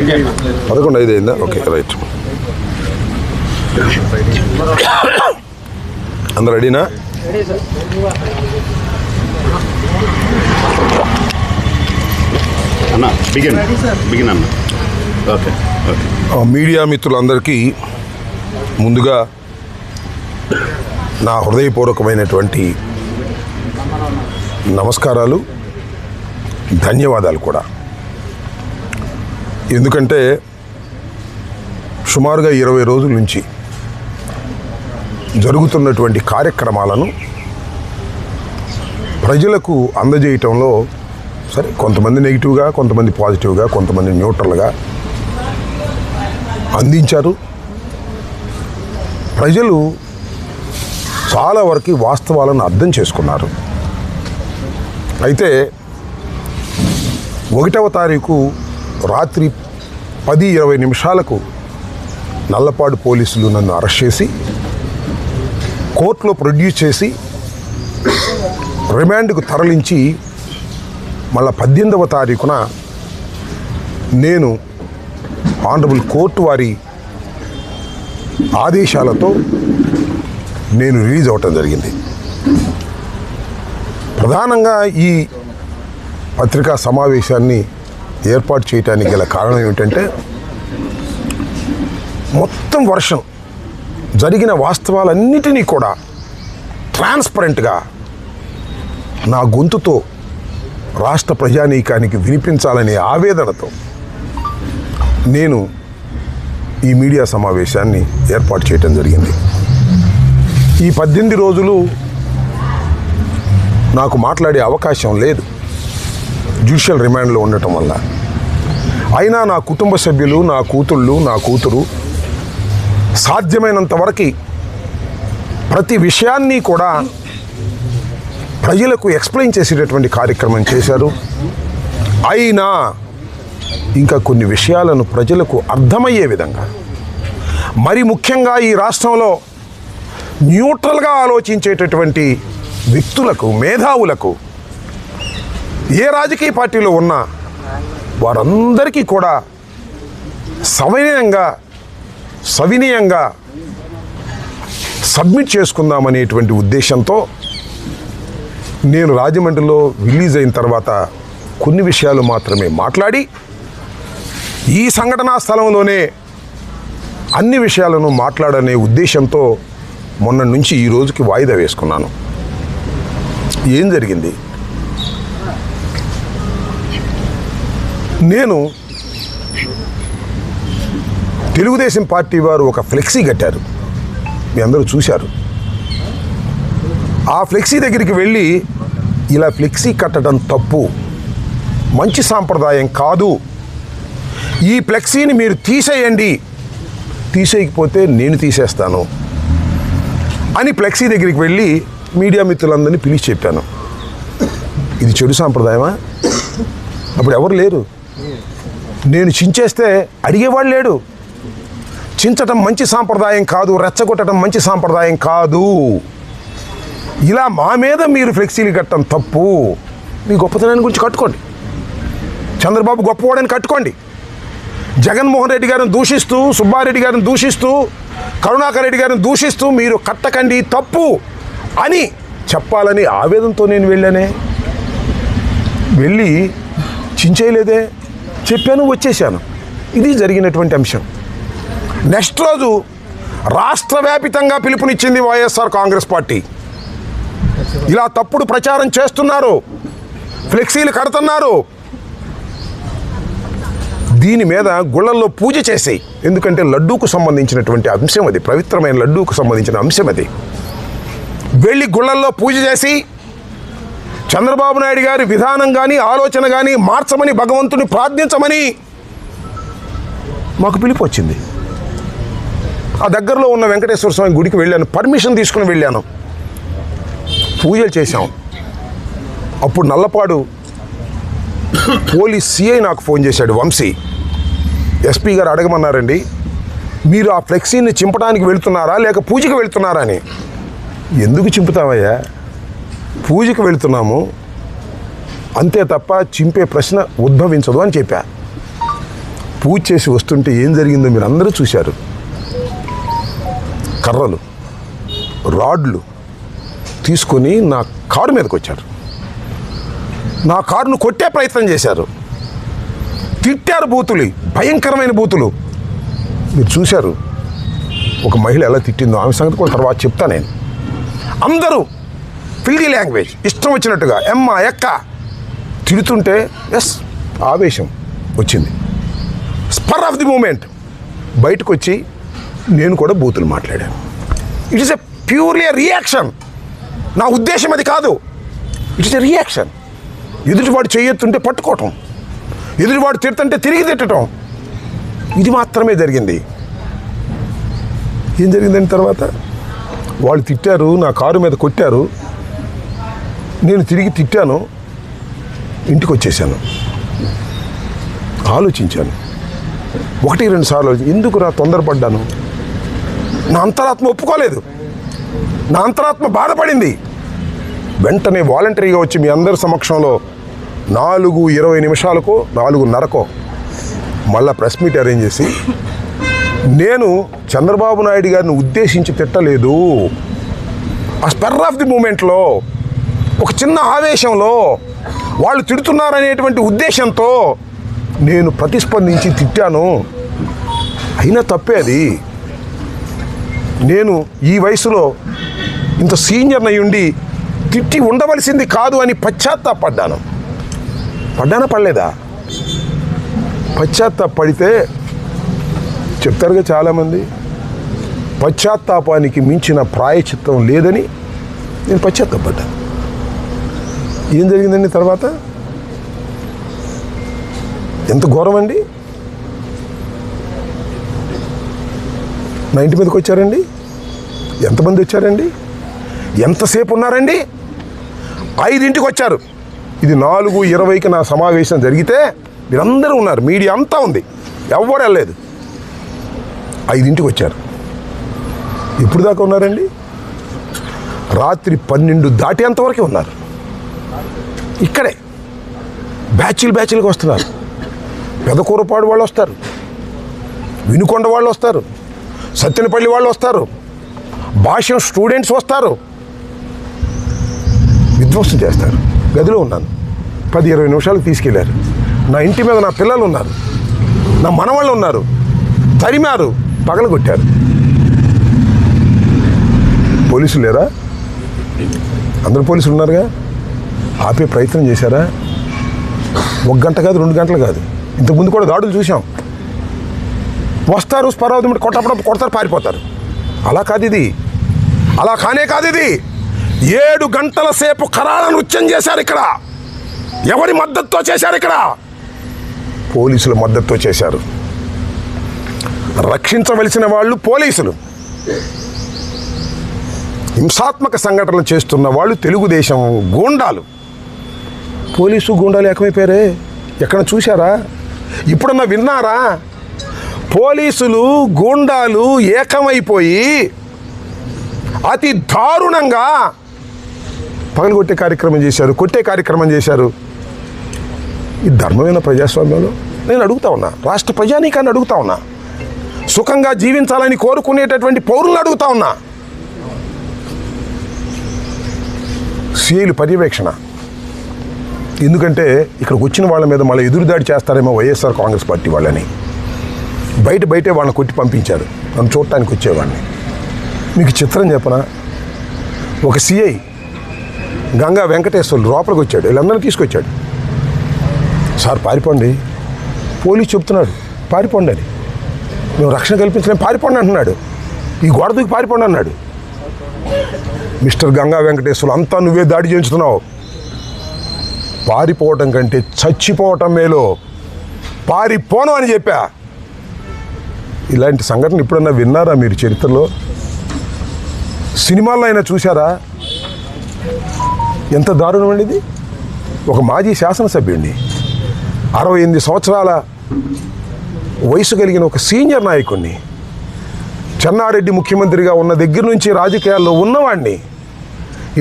11:05 అయిందా? Okay, right. అందరు రెడీనా? అన్న బిగిన్ అన్న. ఓకే. మీడియా మిత్రులందరికీ ముందుగా నా హృదయపూర్వకమైనటువంటి నమస్కారాలు, ధన్యవాదాలు కూడా. ఎందుకంటే సుమారుగా 20 రోజుల నుంచి జరుగుతున్నటువంటి కార్యక్రమాలను ప్రజలకు అందజేయటంలో సరే కొంతమంది నెగిటివ్గా, కొంతమంది పాజిటివ్గా, కొంతమంది న్యూట్రల్గా అందించారు. ప్రజలు చాలా వరకు వాస్తవాలను అర్థం చేసుకున్నారు. అయితే 1వ తారీఖు రాత్రి 10:20 నిమిషాలకు నల్లపాడు పోలీసులు నన్ను అరెస్ట్ చేసి కోర్టులో ప్రొడ్యూస్ చేసి రిమాండ్కు తరలించి మళ్ళా 18వ తారీఖున నేను ఆనరబుల్ కోర్టు వారి ఆదేశాలతో నేను రిలీజ్ అవ్వటం జరిగింది. ప్రధానంగా ఈ పత్రికా సమావేశాన్ని ఏర్పాటు చేయడానికి గల కారణం ఏమిటంటే మొత్తం వర్షం జరిగిన వాస్తవాలన్నిటినీ కూడా ట్రాన్స్పరెంట్గా నా గొంతుతో రాష్ట్ర ప్రజానీకానికి వినిపించాలనే ఆవేదనతో నేను ఈ మీడియా సమావేశాన్ని ఏర్పాటు చేయడం జరిగింది. ఈ 18 రోజులు నాకు మాట్లాడే అవకాశం లేదు జ్యుడిషియల్ రిమాండ్లో ఉండటం వల్ల. అయినా నా కుటుంబ సభ్యులు, నా కూతుళ్ళు, నా కూతురు సాధ్యమైనంత వరకు ప్రతి విషయాన్ని కూడా ప్రజలకు ఎక్స్ప్లెయిన్ చేసేటటువంటి కార్యక్రమం చేశారు. అయినా ఇంకా కొన్ని విషయాలను ప్రజలకు అర్థమయ్యే విధంగా, మరి ముఖ్యంగా ఈ రాష్ట్రంలో న్యూట్రల్గా ఆలోచించేటటువంటి వ్యక్తులకు, మేధావులకు, ఏ రాజకీయ పార్టీలో ఉన్నా వారందరికీ కూడా సవినయంగా సబ్మిట్ చేసుకుందామనేటువంటి ఉద్దేశంతో నేను రాజమండ్రిలో రిలీజ్ అయిన తర్వాత కొన్ని విషయాలు మాత్రమే మాట్లాడి ఈ సంఘటనా స్థలంలోనే అన్ని విషయాలను మాట్లాడనే ఉద్దేశంతో మొన్న నుంచి ఈ రోజుకి వాయిదా వేసుకున్నాను. ఏం జరిగింది? నేను తెలుగుదేశం పార్టీ వారు ఒక ఫ్లెక్సీ కట్టారు, మీ అందరూ చూశారు. ఆ ఫ్లెక్సీ దగ్గరికి వెళ్ళి ఇలా ఫ్లెక్సీ కట్టడం తప్పు, మంచి సాంప్రదాయం కాదు, ఈ ఫ్లెక్సీని మీరు తీసేయండి, తీసేయకపోతే నేను తీసేస్తాను అని ఫ్లెక్సీ దగ్గరికి వెళ్ళి మీడియా మిత్రులందరినీ పిలిచి చెప్పాను. ఇది చెడు సాంప్రదాయమా? అప్పుడు ఎవరు లేరు. నేను చించేస్తే అడిగేవాడు లేడు. చించటం మంచి సాంప్రదాయం కాదు, రెచ్చగొట్టడం మంచి సాంప్రదాయం కాదు, ఇలా మా మీద మీరు ఫ్లెక్సీలు కట్టడం తప్పు. మీ గొప్పతనాన్ని గురించి కట్టుకోండి, చంద్రబాబు గొప్పవాడని కట్టుకోండి, జగన్మోహన్ రెడ్డి గారిని దూషిస్తూ, సుబ్బారెడ్డి గారిని దూషిస్తూ, కరుణాకర్ రెడ్డి గారిని దూషిస్తూ మీరు కట్టకండి తప్పు అని చెప్పాలని ఆవేదనతో నేను వెళ్ళానే. వెళ్ళి చించేయలేదే, చెప్పాను, వచ్చేసాను. ఇది జరిగినటువంటి అంశం. నెక్స్ట్ రోజు రాష్ట్ర వ్యాపితంగా పిలుపునిచ్చింది వైఎస్ఆర్ కాంగ్రెస్ పార్టీ. ఇలా తప్పుడు ప్రచారం చేస్తున్నారు, ఫ్లెక్సీలు కడుతున్నారు, దీని మీద గుళ్ళల్లో పూజ చేసి, ఎందుకంటే లడ్డూకు సంబంధించినటువంటి అంశం అది, పవిత్రమైన లడ్డూకు సంబంధించిన అంశం అది. వెళ్ళి గుళ్ళల్లో పూజ చేసి చంద్రబాబు నాయుడు గారి విధానం కానీ ఆలోచన కానీ మార్చమని భగవంతుని ప్రార్థించమని మాకు పిలుపు వచ్చింది. ఆ దగ్గరలో ఉన్న వెంకటేశ్వర స్వామి గుడికి వెళ్ళాను, పర్మిషన్ తీసుకుని వెళ్ళాను, పూజలు చేశాం. అప్పుడు నల్లపాడు పోలీస్ సిఐ నాకు ఫోన్ చేశాడు, వంశీ, ఎస్పీ గారు అడగమన్నారండి, మీరు ఆ ఫ్లెక్సీని చింపడానికి వెళ్తున్నారా లేక పూజకి వెళ్తున్నారా అని. ఎందుకు చింపుతామయ్యా, పూజకి వెళ్తున్నాము అంతే తప్ప చింపే ప్రశ్న ఉద్భవించదు అని చెప్పా. పూజ చేసి వస్తుంటే ఏం జరిగిందో మీరు అందరూ చూశారు. కర్రలు, రాడ్లు తీసుకొని నా కారు మీదకి వచ్చారు. నా కారును కొట్టే ప్రయత్నం చేశారు. తిట్టారు బూతులు, భయంకరమైన బూతులు. మీరు చూశారు ఒక మహిళ ఎలా తిట్టిందో. ఆమె సంగతి కూడా తర్వాత చెప్తా నేను. అందరూ ఫిల్దీ లాంగ్వేజ్ ఇష్టం వచ్చినట్టుగా ఎమ్మ ఎక్క తిడుతుంటే ఆవేశం వచ్చింది. స్పర్ ఆఫ్ ది మూమెంట్ బయటకు వచ్చి నేను కూడా బూతులు మాట్లాడాను. It is a purely reaction. నా ఉద్దేశం అది కాదు. It is a reaction. ఎదుటివాడు చేయొత్తుంటే పట్టుకోవటం, ఎదుటివాడు తిడుతుంటే తిరిగి తిట్టడం, ఇది మాత్రమే జరిగింది. ఏం జరిగిందని తర్వాత వాళ్ళు తిట్టారు, నా కారు మీద కొట్టారు, నేను తిరిగి తిట్టాను, ఇంటికి వచ్చేసాను. ఆలోచించాను 1-2 సార్లు, ఎందుకు తొందరపడ్డాను. నా అంతరాత్మ ఒప్పుకోలేదు, నా అంతరాత్మ బాధపడింది. వెంటనే వాలంటరీగా వచ్చి మీ అందరి సమక్షంలో 4:20 నిమిషాలకో 4:30కో మళ్ళా ప్రెస్ మీట్ అరేంజ్ చేసి, నేను చంద్రబాబు నాయుడు గారిని ఉద్దేశించి తిట్టలేదు. ఆ స్పెర్ ఆఫ్ ది మూమెంట్లో, ఒక చిన్న ఆవేశంలో, వాళ్ళు తిడుతున్నారనేటువంటి ఉద్దేశంతో నేను ప్రతిస్పందించి తిట్టాను. అయినా తప్పే అది. నేను ఈ వయసులో ఇంత సీనియర్ అయ్యుండి తిట్టి ఉండవలసింది కాదు అని పశ్చాత్తాపడ్డాను. పడ్డానా పడలేదా? పశ్చాత్తాపడితే చెప్తారుగా చాలామంది, పశ్చాత్తాపానికి మించిన ప్రాయచిత్తం లేదని నేను పశ్చాత్తాపడ్డాను. ఏం జరిగిందండి తర్వాత? ఎంత ఘోరం అండి. నా ఇంటి మీదకి వచ్చారండి. ఎంతమంది వచ్చారండి? ఎంతసేపు ఉన్నారండి? 5ంటికి వచ్చారు. ఇది 4:20కి నా సమావేశం జరిగితే మీరందరూ ఉన్నారు, మీడియా అంతా ఉంది, ఎవరు వెళ్ళలేదు. 5ంటికి వచ్చారు. ఎప్పుడు దాకా ఉన్నారండి? రాత్రి 12 దాటేంతవరకే ఉన్నారు. ఇక్కడే బ్యాచ్లకు వస్తున్నారు. పెదకూరపాడు వాళ్ళు వస్తారు, వినుకొండ వాళ్ళు వస్తారు, సత్తెనపల్లి వాళ్ళు వస్తారు, భాష్యం స్టూడెంట్స్ వస్తారు, విధ్వంసం చేస్తారు. గదిలో ఉన్నాను. 10-20 నిమిషాలకు తీసుకెళ్లారు. నా ఇంటి మీద నా పిల్లలు ఉన్నారు, నా మనవాళ్ళు ఉన్నారు. తరిమారు, పగలగొట్టారు. పోలీసులు లేరా? అందరు పోలీసులు ఉన్నారుగా. ఆపే ప్రయత్నం చేశారా? 1 గంట కాదు, 2 గంటలు కాదు, ఇంతకుముందు కూడా దాడులు చూసాం. వస్తారు, స్పరావతి కొట్టప్పుడు కొడతారు, పారిపోతారు. అలా కాదు ఇది, అలా కానే కాదు ఇది. 7 గంటల సేపు కరాళ నృత్యం చేశారు ఇక్కడ. ఎవరి మద్దతుతో చేశారు? ఇక్కడ పోలీసుల మద్దతుతో చేశారు. రక్షించవలసిన వాళ్ళు పోలీసులు, హింసాత్మక సంఘటనలు చేస్తున్న వాళ్ళు తెలుగుదేశం గూండాలు. పోలీసు గూండాలు ఏకమైపోయారే. ఎక్కడ చూశారా? ఇప్పుడన్నా విన్నారా? పోలీసులు గూండాలు ఏకమైపోయి అతి దారుణంగా పగలగొట్టే కార్యక్రమం చేశారు, కొట్టే కార్యక్రమం చేశారు. ఈ ధర్మమైన ప్రజాస్వామ్యంలో నేను అడుగుతా ఉన్నా, రాష్ట్ర ప్రజానీకాన్ని అడుగుతా ఉన్నా, సుఖంగా జీవించాలని కోరుకునేటటువంటి పౌరులను అడుగుతా ఉన్నా. సిఐలు పర్యవేక్షణ. ఎందుకంటే ఇక్కడికి వచ్చిన వాళ్ళ మీద మళ్ళీ ఎదురుదాడి చేస్తారేమో వైఎస్ఆర్ కాంగ్రెస్ పార్టీ వాళ్ళని. బయటే వాళ్ళని కొట్టి పంపించారు. నన్ను చూడటానికి వచ్చేవాడిని. మీకు చిత్రం చెప్పనా? ఒక సిఐ గంగా వెంకటేశ్వర్లు లోపలికి వచ్చాడు, వీళ్ళందరినీ తీసుకొచ్చాడు. సార్ పారిపోండి, పోలీసు చెప్తున్నాడు పారిపోండి అని. మేము రక్షణ కల్పించలేం, పారిపోండి అంటున్నాడు. ఈ గోడ దూకి పారిపోండి అన్నాడు. మిస్టర్ గంగా వెంకటేశ్వర్లు, అంతా నువ్వే దాడి చేయించుతున్నావు. పారిపోవటం కంటే చచ్చిపోవటం మేలు, పారిపోను అని చెప్పా. ఇలాంటి సంఘటన ఎప్పుడన్నా విన్నారా మీరు చరిత్రలో? సినిమాల్లో అయినా చూసారా? ఎంత దారుణం అండి ఇది. ఒక మాజీ శాసనసభ్యుడిని, 68 సంవత్సరాల వయసు కలిగిన ఒక సీనియర్ నాయకుడిని, చెన్నారెడ్డి ముఖ్యమంత్రిగా ఉన్న దగ్గర నుంచి రాజకీయాల్లో ఉన్నవాడిని,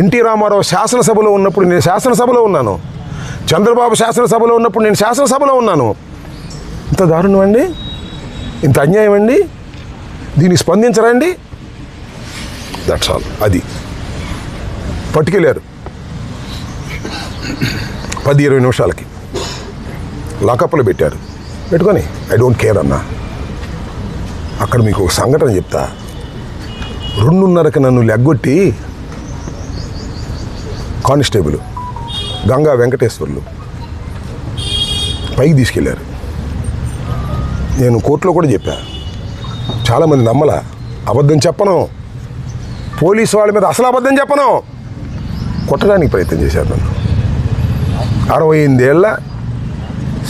ఎన్టీ రామారావు శాసనసభలో ఉన్నప్పుడు నేను శాసనసభలో ఉన్నాను, చంద్రబాబు శాసనసభలో ఉన్నప్పుడు నేను శాసనసభలో ఉన్నాను. ఇంత దారుణం అండి, ఇంత అన్యాయం అండి, దీన్ని స్పందించరండి. That's all. అది పట్టుకెళ్ళారు 10-20 నిమిషాలకి లాకప్లో పెట్టారు. పెట్టుకొని ఐ డోంట్ కేర్ అన్నా. అక్కడ మీకు ఒక సంఘటన చెప్తా. 2:30కి నన్ను లెగ్గొట్టి కానిస్టేబుల్ గంగా వెంకటేశ్వర్లు పైకి తీసుకెళ్ళారు. నేను కోర్టులో కూడా చెప్పా, చాలామంది నమ్మలా. అబద్ధం చెప్పను, పోలీసు వాళ్ళ మీద అసలు అబద్ధం చెప్పను. కొట్టడానికి ప్రయత్నం చేశారు నన్ను. 68 ఏళ్ళ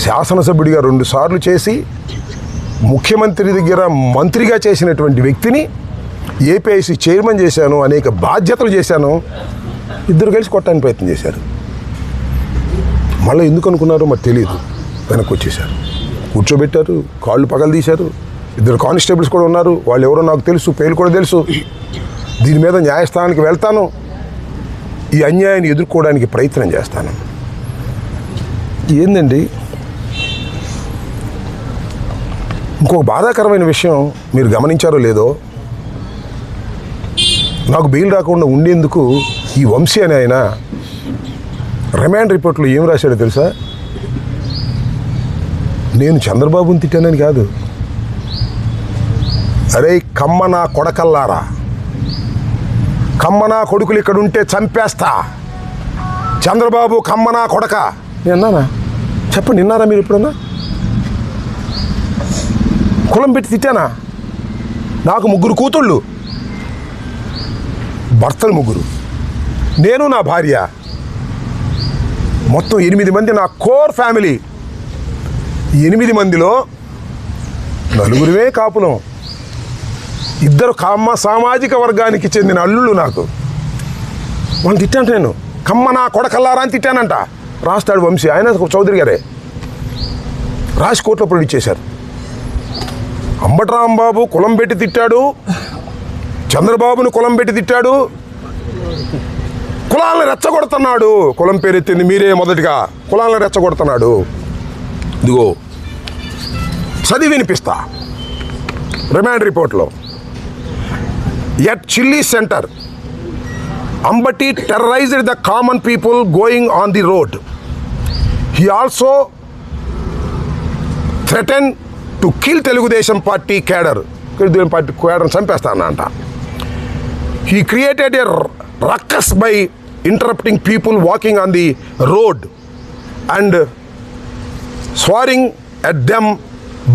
శాసనసభ్యుడిగా 2 సార్లు చేసి ముఖ్యమంత్రి దగ్గర మంత్రిగా చేసినటువంటి వ్యక్తిని ఏపీఐసి చైర్మన్ చేశాను, అనేక బాధ్యతలు చేశాను. ఇద్దరు కలిసి కొట్టడానికి ప్రయత్నం చేశారు. మళ్ళీ ఎందుకు అనుకున్నారో మరి తెలియదు, వెనక్కి వచ్చేసారు. కూర్చోబెట్టారు, కాళ్ళు పగలు తీశారు. 2 కానిస్టేబుల్స్ కూడా ఉన్నారు. వాళ్ళు ఎవరో నాకు తెలుసు, పేర్లు కూడా తెలుసు. దీని మీద న్యాయస్థానానికి వెళ్తాను, ఈ అన్యాయాన్ని ఎదుర్కోవడానికి ప్రయత్నం చేస్తాను. ఏందండి, ఇంకొక బాధాకరమైన విషయం మీరు గమనించారో లేదో, నాకు బెయిల్ రాకుండా ఉండేందుకు ఈ వంశీ అనే ఆయన రిమాండ్ రిపోర్ట్లో ఏం రాశాడో తెలుసా? నేను చంద్రబాబుని తిట్టానని కాదు, అరే కమ్మ నా కొడకల్లారా, కమ్మ నా కొడుకులు ఇక్కడ ఉంటే చంపేస్తా, చంద్రబాబు కమ్మ నా కొడక. నేను అన్నానా? చెప్పండి, విన్నారా మీరు ఎప్పుడన్నా? కులం పెట్టి తిట్టానా? నాకు 3 కూతుళ్ళు, భర్తలు 3, నేను నా భార్య, మొత్తం 8 మంది నా కోర్ ఫ్యామిలీ. 8 మందిలో 4 కాపులం, 2 కమ్మ సామాజిక వర్గానికి చెందిన అల్లుళ్ళు నాకు. వాళ్ళు తిట్టాను, నేను కమ్మ నా కొడకల్లారా అని తిట్టానంట. రాస్తాడు వంశీ, ఆయన చౌదరి గారే రాసి కోర్టులో ప్రొడ్యూస్ చేశారు. అంబటి రాంబాబు కులం పెట్టి తిట్టాడు, చంద్రబాబును కులం పెట్టి తిట్టాడు, కులాలను రెచ్చగొడుతున్నాడు. కులం పేరెత్తింది మీరే మొదటిగా, కులాలను రెచ్చగొడుతున్నాడు. ఇదిగో చదివి వినిపిస్తా. రిమాండ్ రిపోర్ట్లో, at chilli centre Ambati terrorized the common people going on the road. He also threaten to kill Telugu Desam party cadre. Telugu Desam party క్యాడర్ని చంపేస్తానంట. He created a ruckus by interrupting people walking on the road and swearing at them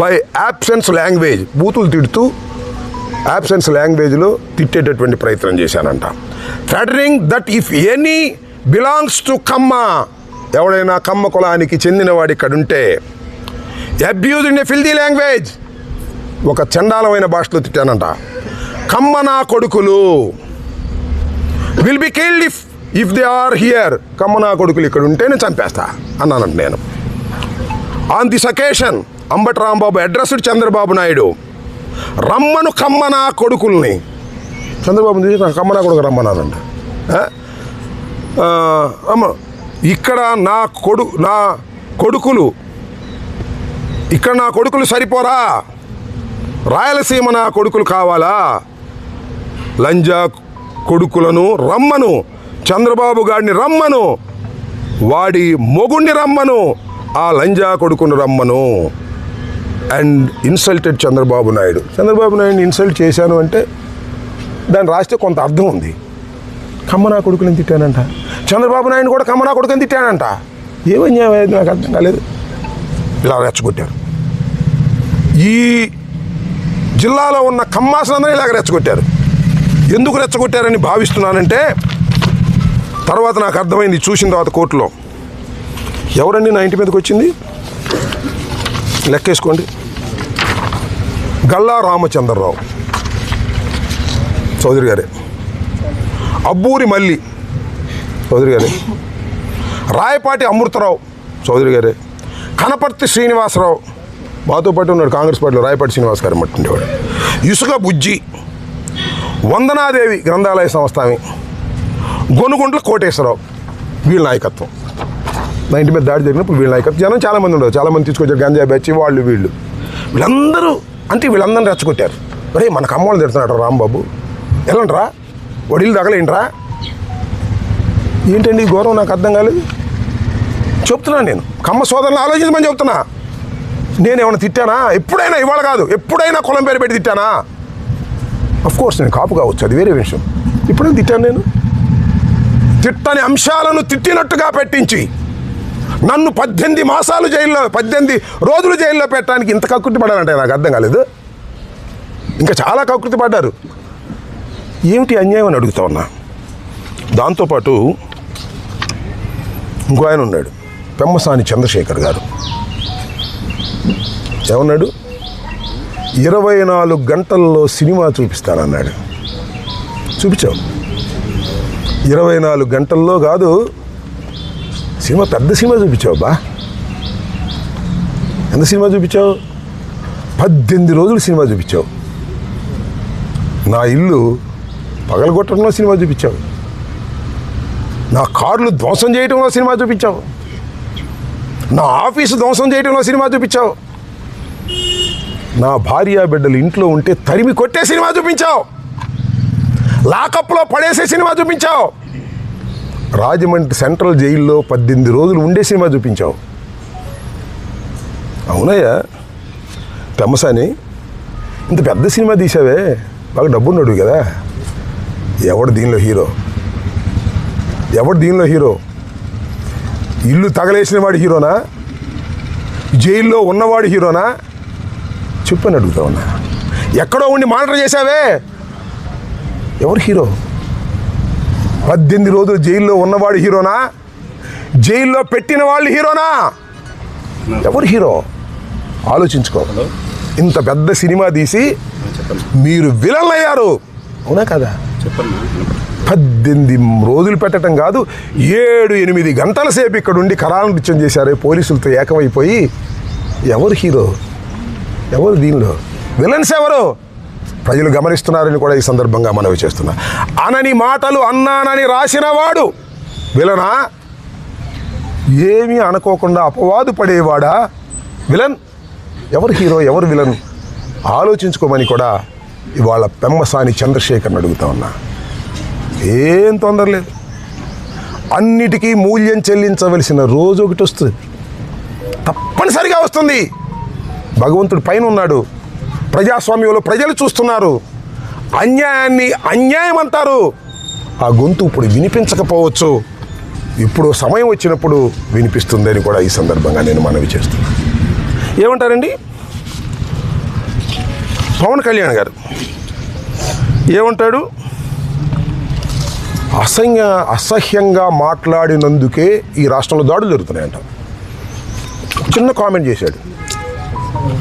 by abusive language. బూతులు తిడుతూ abusive లాంగ్వేజ్లో తిట్టేటటువంటి ప్రయత్నం చేశానంట. Threatening that if any belongs to Kamma, ఎవడైనా కమ్మ కులానికి చెందినవాడు ఇక్కడ ఉంటే, abuse in a filthy language, ఒక చండాలమైన భాషలో తిట్టానంట. కమ్మ నా కొడుకులు will be killed if they are here. Kamma నా కొడుకులు ఇక్కడ ఉంటే నేను చంపేస్తా అన్నానంట నేను. On this occasion Ambati Rambabu addressed Chandrababu Naidu, రమ్మను కమ్మ నా కొడుకుల్ని. చంద్రబాబు చూసి కమ్మ నా కొడుకు రమ్మన్నానంట. అమ్మ ఇక్కడ నా కొడుకులు ఇక్కడ నా కొడుకులు సరిపోరా, రాయలసీమ నా కొడుకులు కావాలా? లంజా కొడుకులను రమ్మను, చంద్రబాబు గారిని రమ్మను, వాడి మొగుణ్ణి రమ్మను, ఆ లంజా కొడుకును రమ్మను. And insulted Chandrababu Naidu. చంద్రబాబు నాయుడిని ఇన్సల్ట్ చేశాను అంటే దాన్ని రాస్తే కొంత అర్థం ఉంది. కమ్మనా కొడుకుని తిట్టానంట. చంద్రబాబు నాయుడు కూడా కమ్మనా కొడుకుని తిట్టానంట. ఏమని నాకు అర్థం కాలేదు. ఇలా రెచ్చగొట్టారు. ఈ జిల్లాలో ఉన్న కమ్మాసులందరూ ఇలాగ రెచ్చగొట్టారు. ఎందుకు రెచ్చగొట్టారని భావిస్తున్నానంటే తర్వాత నాకు అర్థమైంది చూసిన తర్వాత కోర్టులో. ఎవరండి నా ఇంటి మీదకి వచ్చింది? లెక్కేసుకోండి. గల్లా రామచంద్రరావు చౌదరి గారే, అబ్బూరి మల్లి చౌదరి గారే, రాయపాటి అమృతరావు చౌదరి గారే, కనపర్తి శ్రీనివాసరావు మాతో పాటు ఉన్నాడు కాంగ్రెస్ పార్టీలో, రాయపాటి శ్రీనివాస్ గారు మట్టి ఉండేవాడు, ఇసుక బుజ్జి, వందనాదేవి గ్రంథాలయ సంస్థామి, గొనుగుంట్ల కోటేశ్వరరావు, వీళ్ళ నాయకత్వం. నా ఇంటి మీద దాడి జరిగినప్పుడు వీళ్ళ నాయకత్వం జనం చాలామంది ఉండదు, చాలామంది తీసుకొచ్చారు గంజాయి బ్యాచ్ వాళ్ళు వీళ్ళందరూ వీళ్ళందరినీ రెచ్చగొట్టారు. అరే మనకు అమ్మవాళ్ళు తిడుతున్నాడు రాంబాబు, వెళ్ళండిరా వడిలు తగలేంట్రా. ఏంటండి ఈ గౌరవం నాకు అర్థం కాలేదు. చెప్తున్నాను నేను కమ్మ సోదరులను ఆలోచించమని చెప్తున్నా. నేనేమైనా తిట్టానా? ఎప్పుడైనా, ఇవాళ కాదు, ఎప్పుడైనా కులం పేరు పెట్టి తిట్టానా? కోర్స్ నేను కాపు కావచ్చు, అది వేరే విషయం. ఇప్పుడైనా తిట్టాను నేను? తిట్టని అంశాలను తిట్టినట్టుగా పెట్టించి నన్ను 18 మాసాలు జైల్లో 18 రోజులు జైల్లో పెట్టడానికి ఇంత కకృతి పడాలంటే నాకు అర్థం కాలేదు. ఇంకా చాలా కకృతి పడ్డారు. ఏమిటి అన్యాయం అని అడుగుతా ఉన్నా. దాంతోపాటు ఇంకో ఆయన ఉన్నాడు, పెమ్మసాని చంద్రశేఖర్ గారు. ఏమన్నాడు? 24 గంటల్లో సినిమా చూపిస్తానన్నాడు. చూపించావు. 24 గంటల్లో కాదు, సినిమా పెద్ద సినిమా చూపించావు బా. ఎంత సినిమా చూపించావు? 18 రోజులు సినిమా చూపించావు. నా ఇల్లు పగలగొట్టడంలో సినిమా చూపించావు. నా కార్లు ధ్వంసం చేయడంలో సినిమా చూపించావు. నా ఆఫీసు ధ్వంసం చేయడంలో సినిమా చూపించావు. నా భార్య బిడ్డలు ఇంట్లో ఉంటే తరిమి కొట్టే సినిమా చూపించావు. లాకప్లో పడేసే సినిమా చూపించావు. రాజమండ్రి సెంట్రల్ జైల్లో 18 రోజులు ఉండే సినిమా చూపించావు. అవునయ్యా పెమ్మసాని, ఇంత పెద్ద సినిమా తీసావే, బాగా డబ్బున్నాడు కదా. ఎవడు దీనిలో హీరో? ఎవడు దీనిలో హీరో? ఇల్లు తగలేసిన వాడు హీరోనా? జైల్లో ఉన్నవాడు హీరోనా? చెప్పని అడుగుతా ఉన్నా. ఎక్కడో ఉండి మానిటర్ చేశావే, ఎవరు హీరో? 18 రోజులు జైల్లో ఉన్నవాడు హీరోనా? జైల్లో పెట్టిన వాళ్ళు హీరోనా? ఎవరు హీరో? ఆలోచించుకో. ఇంత పెద్ద సినిమా తీసి మీరు విలన్లు అయ్యారు, అవునా కదా? 18 రోజులు పెట్టడం కాదు, 7-8 గంటల సేపు ఇక్కడ ఉండి కరాల నృత్యం చేశారు పోలీసులతో ఏకమైపోయి. ఎవరు హీరో? ఎవరు దీనిలో విలన్స్? ఎవరు? ప్రజలు గమనిస్తున్నారని కూడా ఈ సందర్భంగా మనవి చేస్తున్నా. అనని మాటలు అన్నానని రాసిన వాడు విలనా? ఏమీ అనుకోకుండా అపవాదు పడేవాడా విలన్? ఎవరు హీరో? ఎవరు విలన్? ఆలోచించుకోమని కూడా ఇవాళ పెమ్మసాని చంద్రశేఖర్ని అడుగుతా ఉన్నా. ఏం తొందర లేదు. అన్నిటికీ మూల్యం చెల్లించవలసిన రోజు ఒకటి వస్తుంది, తప్పనిసరిగా వస్తుంది. భగవంతుడు పైన ఉన్నాడు, ప్రజాస్వామ్యంలో ప్రజలు చూస్తున్నారు. అన్యాయాన్ని అన్యాయం అంటారు. ఆ గొంతు ఇప్పుడు వినిపించకపోవచ్చు, ఇప్పుడు సమయం వచ్చినప్పుడు వినిపిస్తుందని కూడా ఈ సందర్భంగా నేను మనవి చేస్తున్నాను. ఏమంటారండి పవన్ కళ్యాణ్ గారు? ఏమంటాడు? అసహ్యంగా మాట్లాడినందుకే ఈ రాష్ట్రంలో దాడులు జరుగుతున్నాయంట. చిన్న కామెంట్ చేశాడు.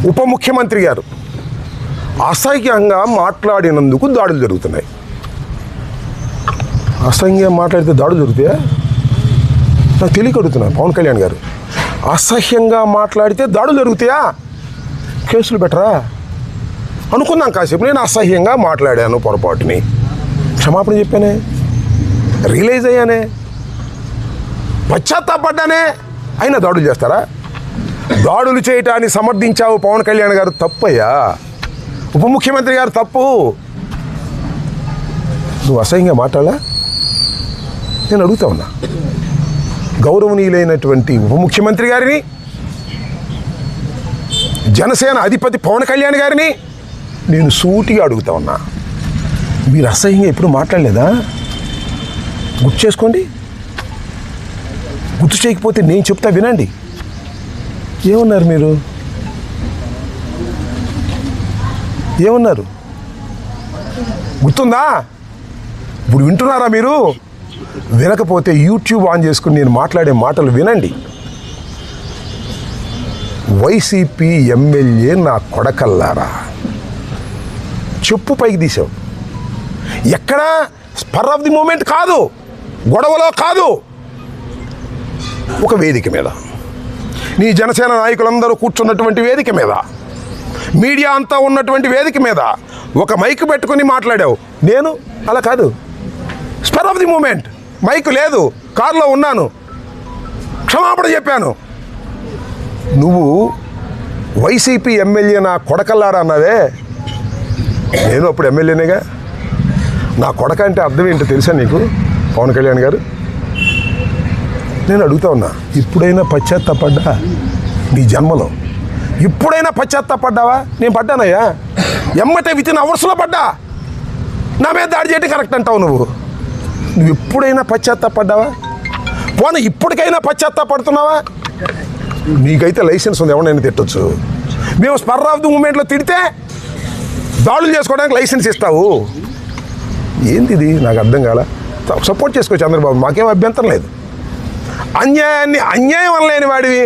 ఉప ముఖ్యమంత్రి గారు అసహ్యంగా మాట్లాడినందుకు దాడులు జరుగుతున్నాయి. అసహ్యంగా మాట్లాడితే దాడులు జరుగుతాయా? నాకు తెలియక అడుగుతున్నాను పవన్ కళ్యాణ్ గారు. అసహ్యంగా మాట్లాడితే దాడులు జరుగుతాయా? కేసులు పెట్టరా? అనుకున్నాం కాసేపు. నేను అసహ్యంగా మాట్లాడాను, పొరపాటుని క్షమాపణ చెప్పానే, రియలైజ్ అయ్యానే, పశ్చాత్తాపడ్డానే, అయినా దాడులు చేస్తారా? దాడులు చేయటాన్ని సమర్థించావు పవన్ కళ్యాణ్ గారు, తప్పయ్యా. ఉప ముఖ్యమంత్రి గారు తప్పు. నువ్వు అసహ్యంగా మాట్లాడాలా? నేను అడుగుతా ఉన్నా. గౌరవనీయులైనటువంటి ఉప ముఖ్యమంత్రి గారిని, జనసేన అధిపతి పవన్ కళ్యాణ్ గారిని నేను సూటిగా అడుగుతా ఉన్నా. మీరు అసహ్యంగా ఎప్పుడు మాట్లాడలేదా? గుర్తు చేసుకోండి. గుర్తు చేయకపోతే నేను చెప్తా వినండి. ఏమన్నారు మీరు? ఏమన్నారు గుర్తుందా? ఇప్పుడు వింటున్నారా మీరు? వినకపోతే యూట్యూబ్ ఆన్ చేసుకుని నేను మాట్లాడే మాటలు వినండి. వైసీపీ ఎమ్మెల్యే నా కొడకల్లారా, చెప్పు పైకి తీసావు. ఎక్కడ స్పర్ ఆఫ్ ది మూమెంట్ కాదు, గొడవలో కాదు, ఒక వేదిక మీద, నీ జనసేన నాయకులందరూ కూర్చున్నటువంటి వేదిక మీద, మీడియా అంతా ఉన్నటువంటి వేదిక మీద ఒక మైక్ పెట్టుకుని మాట్లాడావు. నేను అలా కాదు, spur of the moment, mike లేదు, కారులో ఉన్నాను, క్షమాపణ చెప్పాను. నువ్వు వైసీపీ ఎమ్మెల్యే నా కొడకల్లారా అన్నావే, నేను అప్పుడు ఎమ్మెల్యేనేగా. నా కొడక అంటే అర్థం ఏంటో తెలుసా నీకు పవన్ కళ్యాణ్ గారు? నేను అడుగుతా ఉన్నా, ఇప్పుడైనా పశ్చాత్తాపడ్డా నీ జన్మలో? ఇప్పుడైనా పశ్చాత్తాపడ్డావా? నేను పడ్డానయ్యా, ఎమ్మటే వితిన్ అవర్స్లో పడ్డా. నా మీద దాడి చేయడం కరెక్ట్ అంటావు నువ్వు ఎప్పుడైనా పశ్చాత్తాపడ్డావా? పోనీ ఇప్పటికైనా పశ్చాత్తాపడుతున్నావా? నీకైతే లైసెన్స్ ఉంది, ఎవరైనా తిట్టొచ్చు. మేము స్పర్ ఆఫ్ ది మూమెంట్లో తిడితే దాడులు చేసుకోవడానికి లైసెన్స్ ఇస్తావు. ఏంది ఇది? నాకు అర్థం కాల. సపోర్ట్ చేసుకో చంద్రబాబు, మాకేం అభ్యంతరం లేదు. అన్యాయం అనలేని వాడివి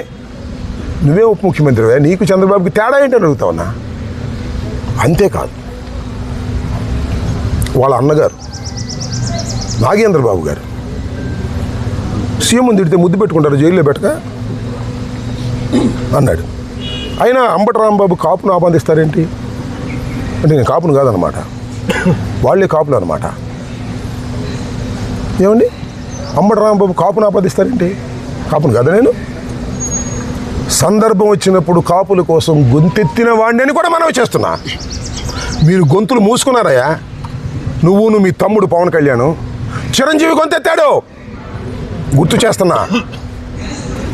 నువ్వే ఉప ముఖ్యమంత్రివే, నీకు చంద్రబాబుకి తేడా ఏంటని అడుగుతా ఉన్నా. అంతేకాదు, వాళ్ళ అన్నగారు నాగేంద్రబాబు గారు సీఎం తిడితే ముద్దు పెట్టుకుంటారు, జైల్లో పెట్టక అన్నాడు. అయినా అంబటి రాంబాబు కాపును ఆపాదిస్తారేంటి అంటే, నేను కాపును కాదనమాట, వాళ్ళే కాపులు అనమాట. ఏమండి, అంబటి రాంబాబు కాపును ఆపాదిస్తారేంటి? కాపును కదా నేను. సందర్భం వచ్చినప్పుడు కాపుల కోసం గొంతెత్తిన వాడిని అని కూడా మనవి చేస్తున్నా. మీరు గొంతులు మూసుకున్నారయ్యా. నువ్వును మీ తమ్ముడు పవన్ కళ్యాణ్ చిరంజీవి గొంతెత్తాడు, గుర్తు చేస్తున్నా.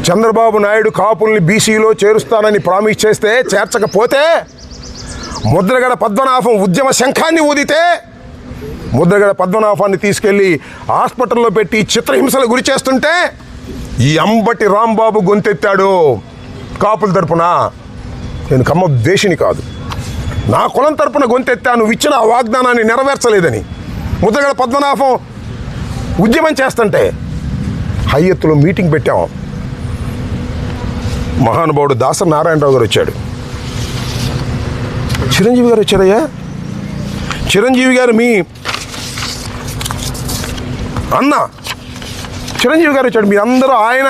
చంద్రబాబు నాయుడు కాపుల్ని బీసీలో చేరుస్తానని ప్రామిస్ చేస్తే, చేర్చకపోతే ముద్రగడ పద్మనాభం ఉద్యమ శంఖాన్ని ఊదితే, ముద్రగడ పద్మనాభాన్ని తీసుకెళ్ళి హాస్పిటల్లో పెట్టి చిత్రహింసలు గురి చేస్తుంటే ఈ అంబటి రాంబాబు గొంతెత్తాడు కాపుల తరపున. నేను కమ్మ ద్వేషిని కాదు, నా కులం తరపున గొంతెత్తా. నువ్వు ఇచ్చిన ఆ వాగ్దానాన్ని నెరవేర్చలేదని. ముద్రగడ పద్మనాభం ఉద్యమం చేస్తుంటే హైయత్తులో మీటింగ్ పెట్టాం. మహానుభావుడు దాసరి నారాయణరావు గారు వచ్చాడు, చిరంజీవి గారు వచ్చారయ్యా. చిరంజీవి గారు మీ అన్న చిరంజీవి గారు వచ్చాడు. మీరందరూ ఆయన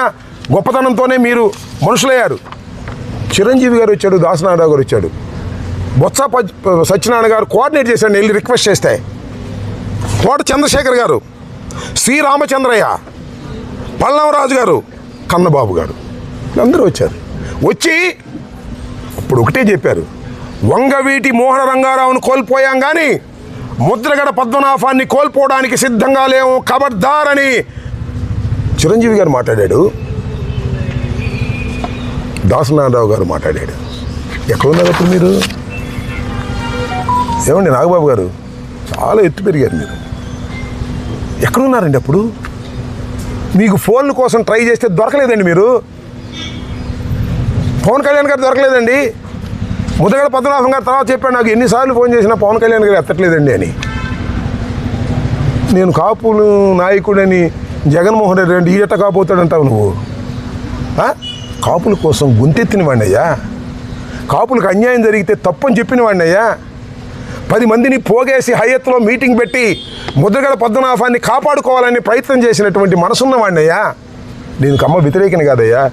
గొప్పతనంతోనే మీరు మనుషులయ్యారు. చిరంజీవి గారు వచ్చాడు, దాసనారాయణ గారు వచ్చాడు, బొత్స సత్యనారాయణ గారు కోఆర్డినేట్ చేశాడు. వెళ్ళి రిక్వెస్ట్ చేస్తే కోట చంద్రశేఖర్ గారు, శ్రీరామచంద్రయ్య, పల్లవరాజు గారు, కన్నబాబు గారు అందరూ వచ్చారు. వచ్చి ఇప్పుడు ఒకటే చెప్పారు, వంగవీటి మోహన రంగారావును కోల్పోయాం కానీ ముద్రగడ పద్మనాభాన్ని కోల్పోవడానికి సిద్ధంగా లేవు, ఖబర్దార్ అని చిరంజీవి గారు మాట్లాడాడు. దాసనారాయణరావు గారు మాట్లాడాడు. ఎక్కడున్నారు అప్పుడు మీరు? ఏమండి నాగబాబు గారు, చాలా ఎత్తు పెరిగారు మీరు. ఎక్కడున్నారండి అప్పుడు? మీకు ఫోన్ల కోసం ట్రై చేస్తే దొరకలేదండి మీరు. పవన్ కళ్యాణ్ గారు దొరకలేదండి. ముద్రగడ పద్మనాభం గారు తర్వాత చెప్పాడు నాకు, ఎన్నిసార్లు ఫోన్ చేసినా పవన్ కళ్యాణ్ గారు ఎత్తట్లేదండి అని. నేను కాపులు నాయకుడని జగన్మోహన్ రెడ్డి అంటే ఈట కాపోతాడంటావు నువ్వు. కాపుల కోసం గొంతెత్తిన వాడినయ్యా, కాపులకు అన్యాయం జరిగితే తప్పని చెప్పిన వాడినయ్యా. 10 మందిని పోగేసి హయత్లో మీటింగ్ పెట్టి ముద్రగడ పద్మనాభాన్ని కాపాడుకోవాలని ప్రయత్నం చేసినటువంటి మనసున్న వాడినయ్యా. నేను కమ్మ వ్యతిరేకని కాదయ్యా,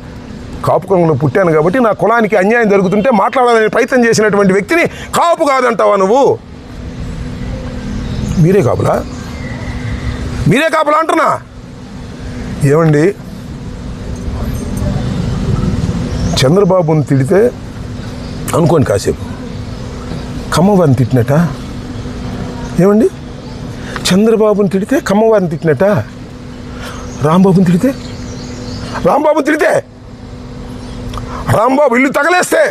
కాపు కులంలో పుట్టాను కాబట్టి నా కులానికి అన్యాయం జరుగుతుంటే మాట్లాడాలని ప్రయత్నం చేసినటువంటి వ్యక్తిని కాపు కాదంటావా నువ్వు? మీరే కాపులా? మీరే కాపులా అంటున్నా. ఏమండి, చంద్రబాబుని తిడితే అనుకోండి కాసేపు, కమ్మవారిని తిట్టినట్ట. ఏమండి, చంద్రబాబుని తిడితే కమ్మవారిని తిట్టినట్ట. రాంబాబుని తిడితే రాంబాబు ఇల్లు తగలేస్తే,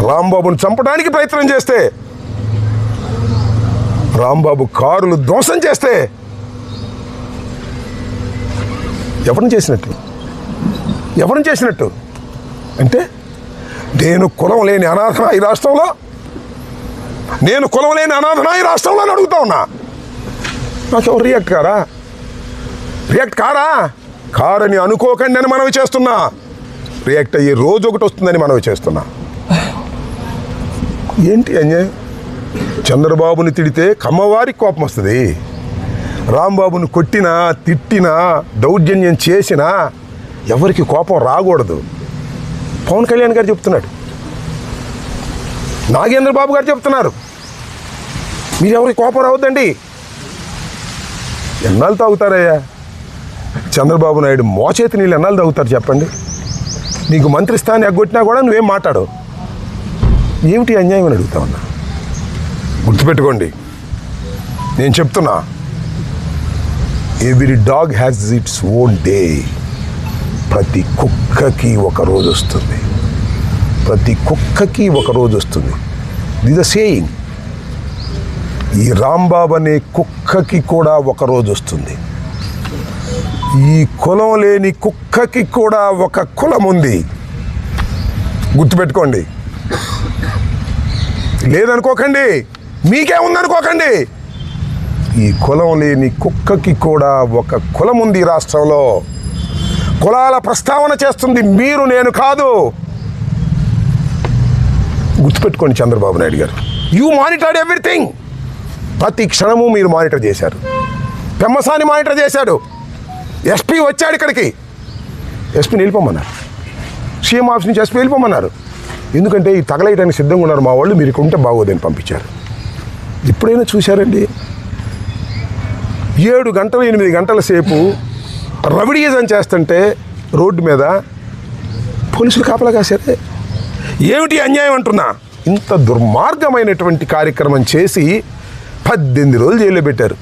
రాంబాబుని చంపడానికి ప్రయత్నం చేస్తే, రాంబాబు కారులు ధ్వంసం చేస్తే ఎవరిని చేసినట్టు అంటే, నేను కులం లేని అనాథనా ఈ రాష్ట్రంలో? నేను కులం లేని అనాథనా ఈ రాష్ట్రంలో అని అడుగుతా ఉన్నా. నాకెవరు రియాక్ట్ కారా? కారని అనుకోకండి అని మనవి చేస్తున్నా. రియాక్ట్ అయ్యే రోజు ఒకటి వస్తుందని మనవి చేస్తున్నా. ఏంటి అన్యాయం? చంద్రబాబుని తిడితే కమ్మవారికి కోపం వస్తుంది, రాంబాబుని కొట్టినా తిట్టినా దౌర్జన్యం చేసినా ఎవరికి కోపం రాకూడదు. పవన్ కళ్యాణ్ గారు చెప్తున్నాడు, నాగేంద్రబాబు గారు చెప్తున్నారు, మీరు ఎవరికి కోపం రావద్దండి. ఎన్నాళ్ళు తాగుతారయ్యా? చంద్రబాబు నాయుడు మోచేతి నీళ్ళు ఎన్నాళ్ళు తాగుతారు చెప్పండి? నీకు మంత్రి స్థానం ఎగ్గొట్టినా కూడా నువ్వేం మాట్లాడు. ఏమిటి అన్యాయం అని అడుగుతా ఉన్నా. గుర్తుపెట్టుకోండి, నేను చెప్తున్నా, every dog has its own day. ప్రతి కుక్కకి ఒక రోజు వస్తుంది. ప్రతి కుక్కకి ఒక రోజు వస్తుంది. This a saying. ఈ రాంబాబు అనే కుక్కకి కూడా ఒక రోజు వస్తుంది. ఈ కులం లేని కుక్కకి కూడా ఒక కులం ఉంది. గుర్తుపెట్టుకోండి. లేదనుకోకండి, మీకే ఉందనుకోకండి. ఈ కులం లేని కుక్కకి కూడా ఒక కులం ఉంది ఈ రాష్ట్రంలో. కులాల ప్రస్తావన చేస్తుంది మీరు, నేను కాదు. గుర్తుపెట్టుకోండి చంద్రబాబు నాయుడు గారు. You monitored everything. ప్రతి క్షణము మీరు మానిటర్ చేశారు. పెమ్మసాని మానిటర్ చేశాడు. ఎస్పీ వచ్చాడు ఇక్కడికి, ఎస్పీని వెళ్ళిపోమన్నారు. సీఎం ఆఫీస్ నుంచి ఎస్పీ వెళ్ళిపోమన్నారు. ఎందుకంటే ఈ తగలేయడానికి సిద్ధంగా ఉన్నారు మా వాళ్ళు, మీరు ఇక్కడ ఉంటే బాగోదని పంపించారు. ఎప్పుడైనా చూశారండి 7 గంటలు 8 గంటల సేపు రవిడీజం చేస్తుంటే రోడ్డు మీద పోలీసులు కాపలా కాశారే? ఏమిటి అన్యాయం అంటున్నా. ఇంత దుర్మార్గమైనటువంటి కార్యక్రమం చేసి 18 రోజులు జైల్లో పెట్టారు.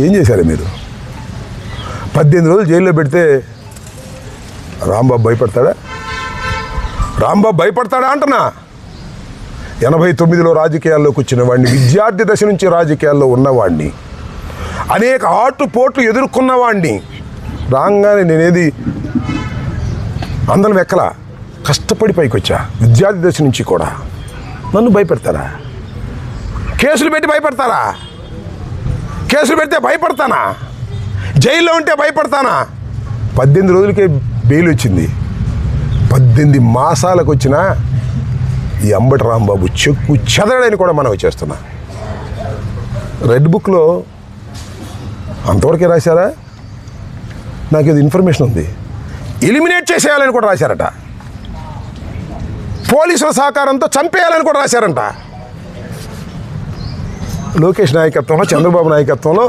ఏం చేశారు మీరు? 18 రోజులు జైల్లో పెడితే రాంబాబు భయపడతాడా? రాంబాబు భయపడతాడా అంటున్నా. 89లో రాజకీయాల్లోకి వచ్చిన వాడిని, విద్యార్థి దశ నుంచి రాజకీయాల్లో ఉన్నవాడిని, అనేక ఆటుపోట్లు ఎదుర్కొన్నవాడిని. రాగానే నేనేది అందరం ఎక్కలా, కష్టపడి పైకి వచ్చా. విద్యార్థి దశ నుంచి కూడా నన్ను భయపెడతారా? కేసులు పెట్టి భయపడతారా? కేసులు పెడితే భయపడతానా? జైల్లో ఉంటే భయపడతానా? 18 రోజులకే బెయిల్ వచ్చింది. 18 మాసాలకు వచ్చిన ఈ అంబటి రాంబాబు చెక్కు చెదరడని కూడా మనం చేస్తున్నా. రెడ్ బుక్లో అంతవరకే రాశారా? నాకు ఇది ఇన్ఫర్మేషన్ ఉంది. ఎలిమినేట్ చేసేయాలని కూడా రాశారట. పోలీసుల సహకారంతో చంపేయాలని కూడా రాశారంట. లోకేష్ నాయకత్వంలో, చంద్రబాబు నాయకత్వంలో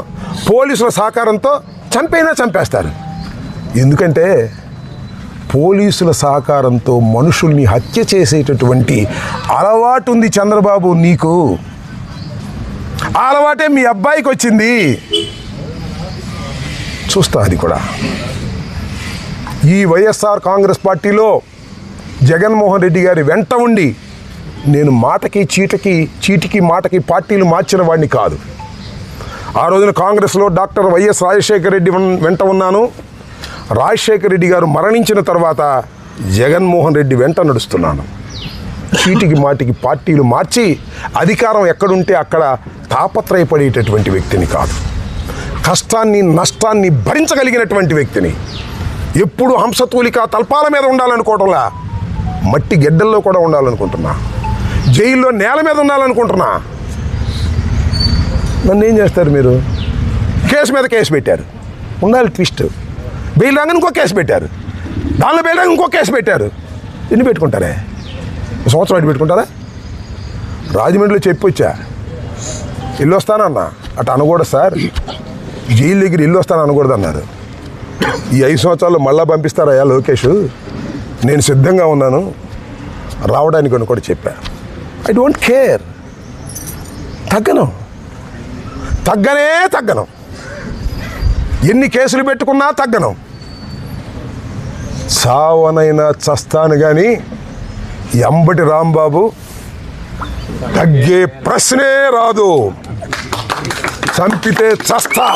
పోలీసుల సహకారంతో చంపైనా చంపేస్తారు. ఎందుకంటే పోలీసుల సహకారంతో మనుషుల్ని హత్య చేసేటటువంటి అలవాటు ఉంది చంద్రబాబు నీకు. ఆ అలవాటే మీ అబ్బాయికి వచ్చింది. చూస్తా అది కూడా. ఈ వైఎస్ఆర్ కాంగ్రెస్ పార్టీలో జగన్మోహన్ రెడ్డి గారి వెంట ఉండి నేను మాటకి చీటికి మాటకి పార్టీలు మార్చిన వాడిని కాదు. ఆ రోజున కాంగ్రెస్లో డాక్టర్ వైఎస్ రాజశేఖర రెడ్డి వెంట ఉన్నాను. రాజశేఖర రెడ్డి గారు మరణించిన తర్వాత జగన్మోహన్ రెడ్డి వెంట నడుస్తున్నాను. చీటికి మాటికి పార్టీలు మార్చి అధికారం ఎక్కడుంటే అక్కడ తాపత్రయపడేటటువంటి వ్యక్తిని కాదు. కష్టాన్ని నష్టాన్ని భరించగలిగినటువంటి వ్యక్తిని. ఎప్పుడు హంసతూలిక తల్పాల మీద ఉండాలనుకోవడంలా మట్టి గెడ్డల్లో కూడా ఉండాలనుకుంటున్నా. జైల్లో నేల మీద ఉండాలనుకుంటున్నా. నన్ను ఏం చేస్తారు మీరు? కేసు మీద కేసు పెట్టారు, ఉండాలి ట్విస్ట్. బెయిల్ రాగానే ఇంకో కేసు పెట్టారు, దానిలో బెయిల్ రాగా ఇంకో కేసు పెట్టారు. ఎన్ని పెట్టుకుంటారే? సంవత్సరం అటు పెట్టుకుంటారా? రాజమండ్రిలో చెప్పొచ్చా, ఇల్లు వస్తానన్నా. అటు అనకూడదు సార్, జైలు దగ్గర ఇల్లు వస్తాను అనకూడదు అన్నారు. ఈ 5 సంవత్సరాలు మళ్ళా పంపిస్తారయ్యా లోకేష్, నేను సిద్ధంగా ఉన్నాను రావడానికి అని కూడా చెప్పా. I don't care. తగ్గను. ఎన్ని కేసులు పెట్టుకున్నా తగ్గను. సావనైనా చస్తాను కానీ అంబటి రాంబాబు తగ్గే ప్రశ్నే రాదు. చంపితే చస్తా,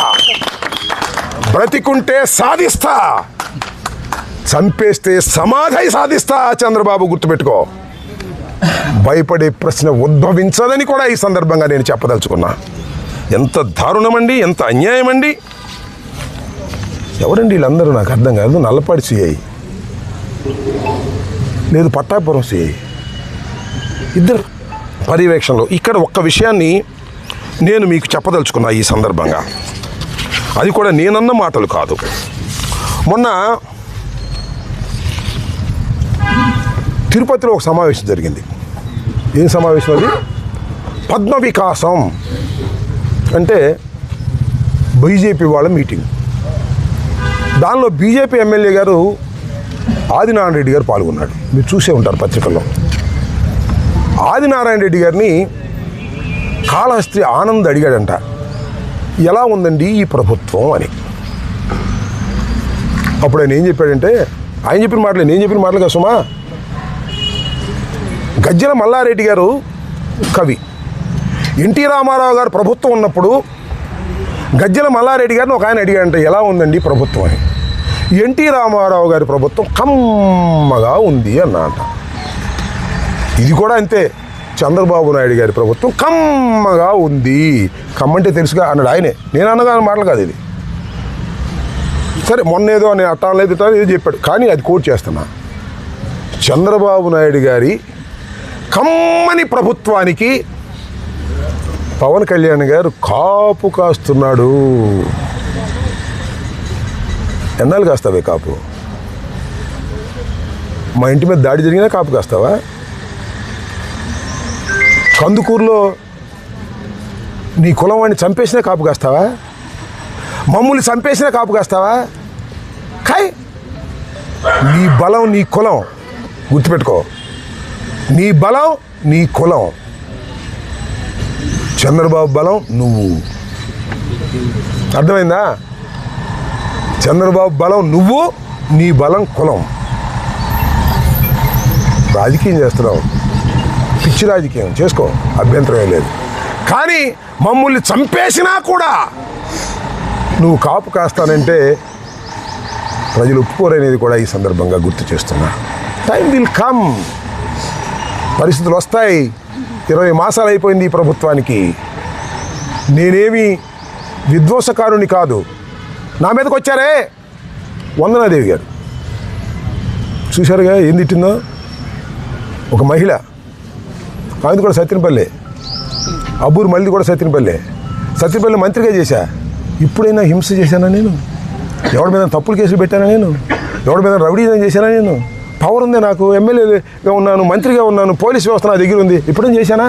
బ్రతికుంటే సాధిస్తా, చంపేస్తే సమాధి సాధిస్తా. చంద్రబాబు గుర్తుపెట్టుకో. భయపడే ప్రశ్న ఉద్భవించదని కూడా ఈ సందర్భంగా నేను చెప్పదలుచుకున్నా. ఎంత దారుణమండి, ఎంత అన్యాయం అండి. ఎవరండి వీళ్ళందరూ? నాకు అర్థం కాదు. నల్లపాడి సిఐ లేదు, పట్టాపురం సిఐ, ఇద్దరు పర్యవేక్షణలో. ఇక్కడ ఒక్క విషయాన్ని నేను మీకు చెప్పదలుచుకున్నా ఈ సందర్భంగా. అది కూడా నేనన్న మాటలు కాదు. మొన్న తిరుపతిలో ఒక సమావేశం జరిగింది. ఏం సమావేశం అది? పద్మ వికాసం అంటే బీజేపీ వాళ్ళ మీటింగ్. దానిలో బీజేపీ ఎమ్మెల్యే గారు ఆదినారాయణ రెడ్డి గారు పాల్గొన్నాడు. మీరు చూసే ఉంటారు పత్రికల్లో. ఆదినారాయణ రెడ్డి గారిని కాళహస్తి ఆనంద్ అడిగాడంట, ఎలా ఉందండి ఈ ప్రభుత్వం అని. అప్పుడు ఆయన ఏం చెప్పాడంటే, ఆయన చెప్పిన మాటలే నేను చెప్పిన మాటలు కదా సుమా. గజ్జల మల్లారెడ్డి గారు కవి. ఎన్టీ రామారావు గారు ప్రభుత్వం ఉన్నప్పుడు గజ్జల మల్లారెడ్డి గారిని ఒక ఆయన అడిగాడంట, ఎలా ఉందండి ప్రభుత్వం అని. ఎన్టీ రామారావు గారి ప్రభుత్వం కమ్మగా ఉంది అన్నమాట. ఇది కూడా అంతే, చంద్రబాబు నాయుడు గారి ప్రభుత్వం కమ్మగా ఉంది. కమ్మంటే తెలుసుగా అన్నాడు ఆయనే, నేను అన్నగా మాటలు కాదు ఇది. సరే మొన్న ఏదో నేను అట్టాలేదు ఏదో చెప్పాడు, కానీ అది కోట్ చేస్తున్నా. చంద్రబాబు నాయుడు గారి కమ్మని ప్రభుత్వానికి పవన్ కళ్యాణ్ గారు కాపు కాస్తున్నాడు. ఎన్నాళ్ళు కాస్తావే కాపు? మా ఇంటి మీద దాడి జరిగినా కాపు కాస్తావా? కందుకూరులో నీ కులం వాడిని చంపేసినా కాపు కాస్తావా? మమ్మల్ని చంపేసినా కాపు కాస్తావా? కాయ్, నీ బలం నీ కులం, గుర్తుపెట్టుకో. నీ బలం నీ కులం. చంద్రబాబు బలం నువ్వు. అర్థమైందా? చంద్రబాబు బలం నువ్వు, నీ బలం కులం. రాజకీయం చేస్తున్నావు, పిచ్చి రాజకీయం చేసుకో, అభ్యంతరం లేదు. కానీ మమ్మల్ని చంపేసినా కూడా నువ్వు కాపు కాస్తానంటే ప్రజలు ఒప్పుకోరనేది కూడా ఈ సందర్భంగా గుర్తు చేస్తున్నా. టైం విల్ కమ్, పరిస్థితులు వస్తాయి. 20 మాసాలు అయిపోయింది ఈ ప్రభుత్వానికి. నేనేమి విధ్వంసకారుని కాదు. నా మీదకి వచ్చారే వందనాదేవి గారు, చూశారుగా ఏం తిట్టిందో. ఒక మహిళ, ఆమెది కూడా సత్యనపల్లె, అబ్బూరు మళ్ళీ కూడా సత్యనపల్లి మంత్రిగా చేశా. ఇప్పుడైనా హింస చేశానా నేను? ఎవరి మీద తప్పులు కేసులు పెట్టానా నేను? ఎవరి మీద రౌడీజం చేశానా నేను? పవర్ ఉంది నాకు, ఎమ్మెల్యేగా ఉన్నాను, మంత్రిగా ఉన్నాను, పోలీస్ వ్యవస్థ నా దగ్గర ఉంది. ఎప్పుడైనా చేశానా?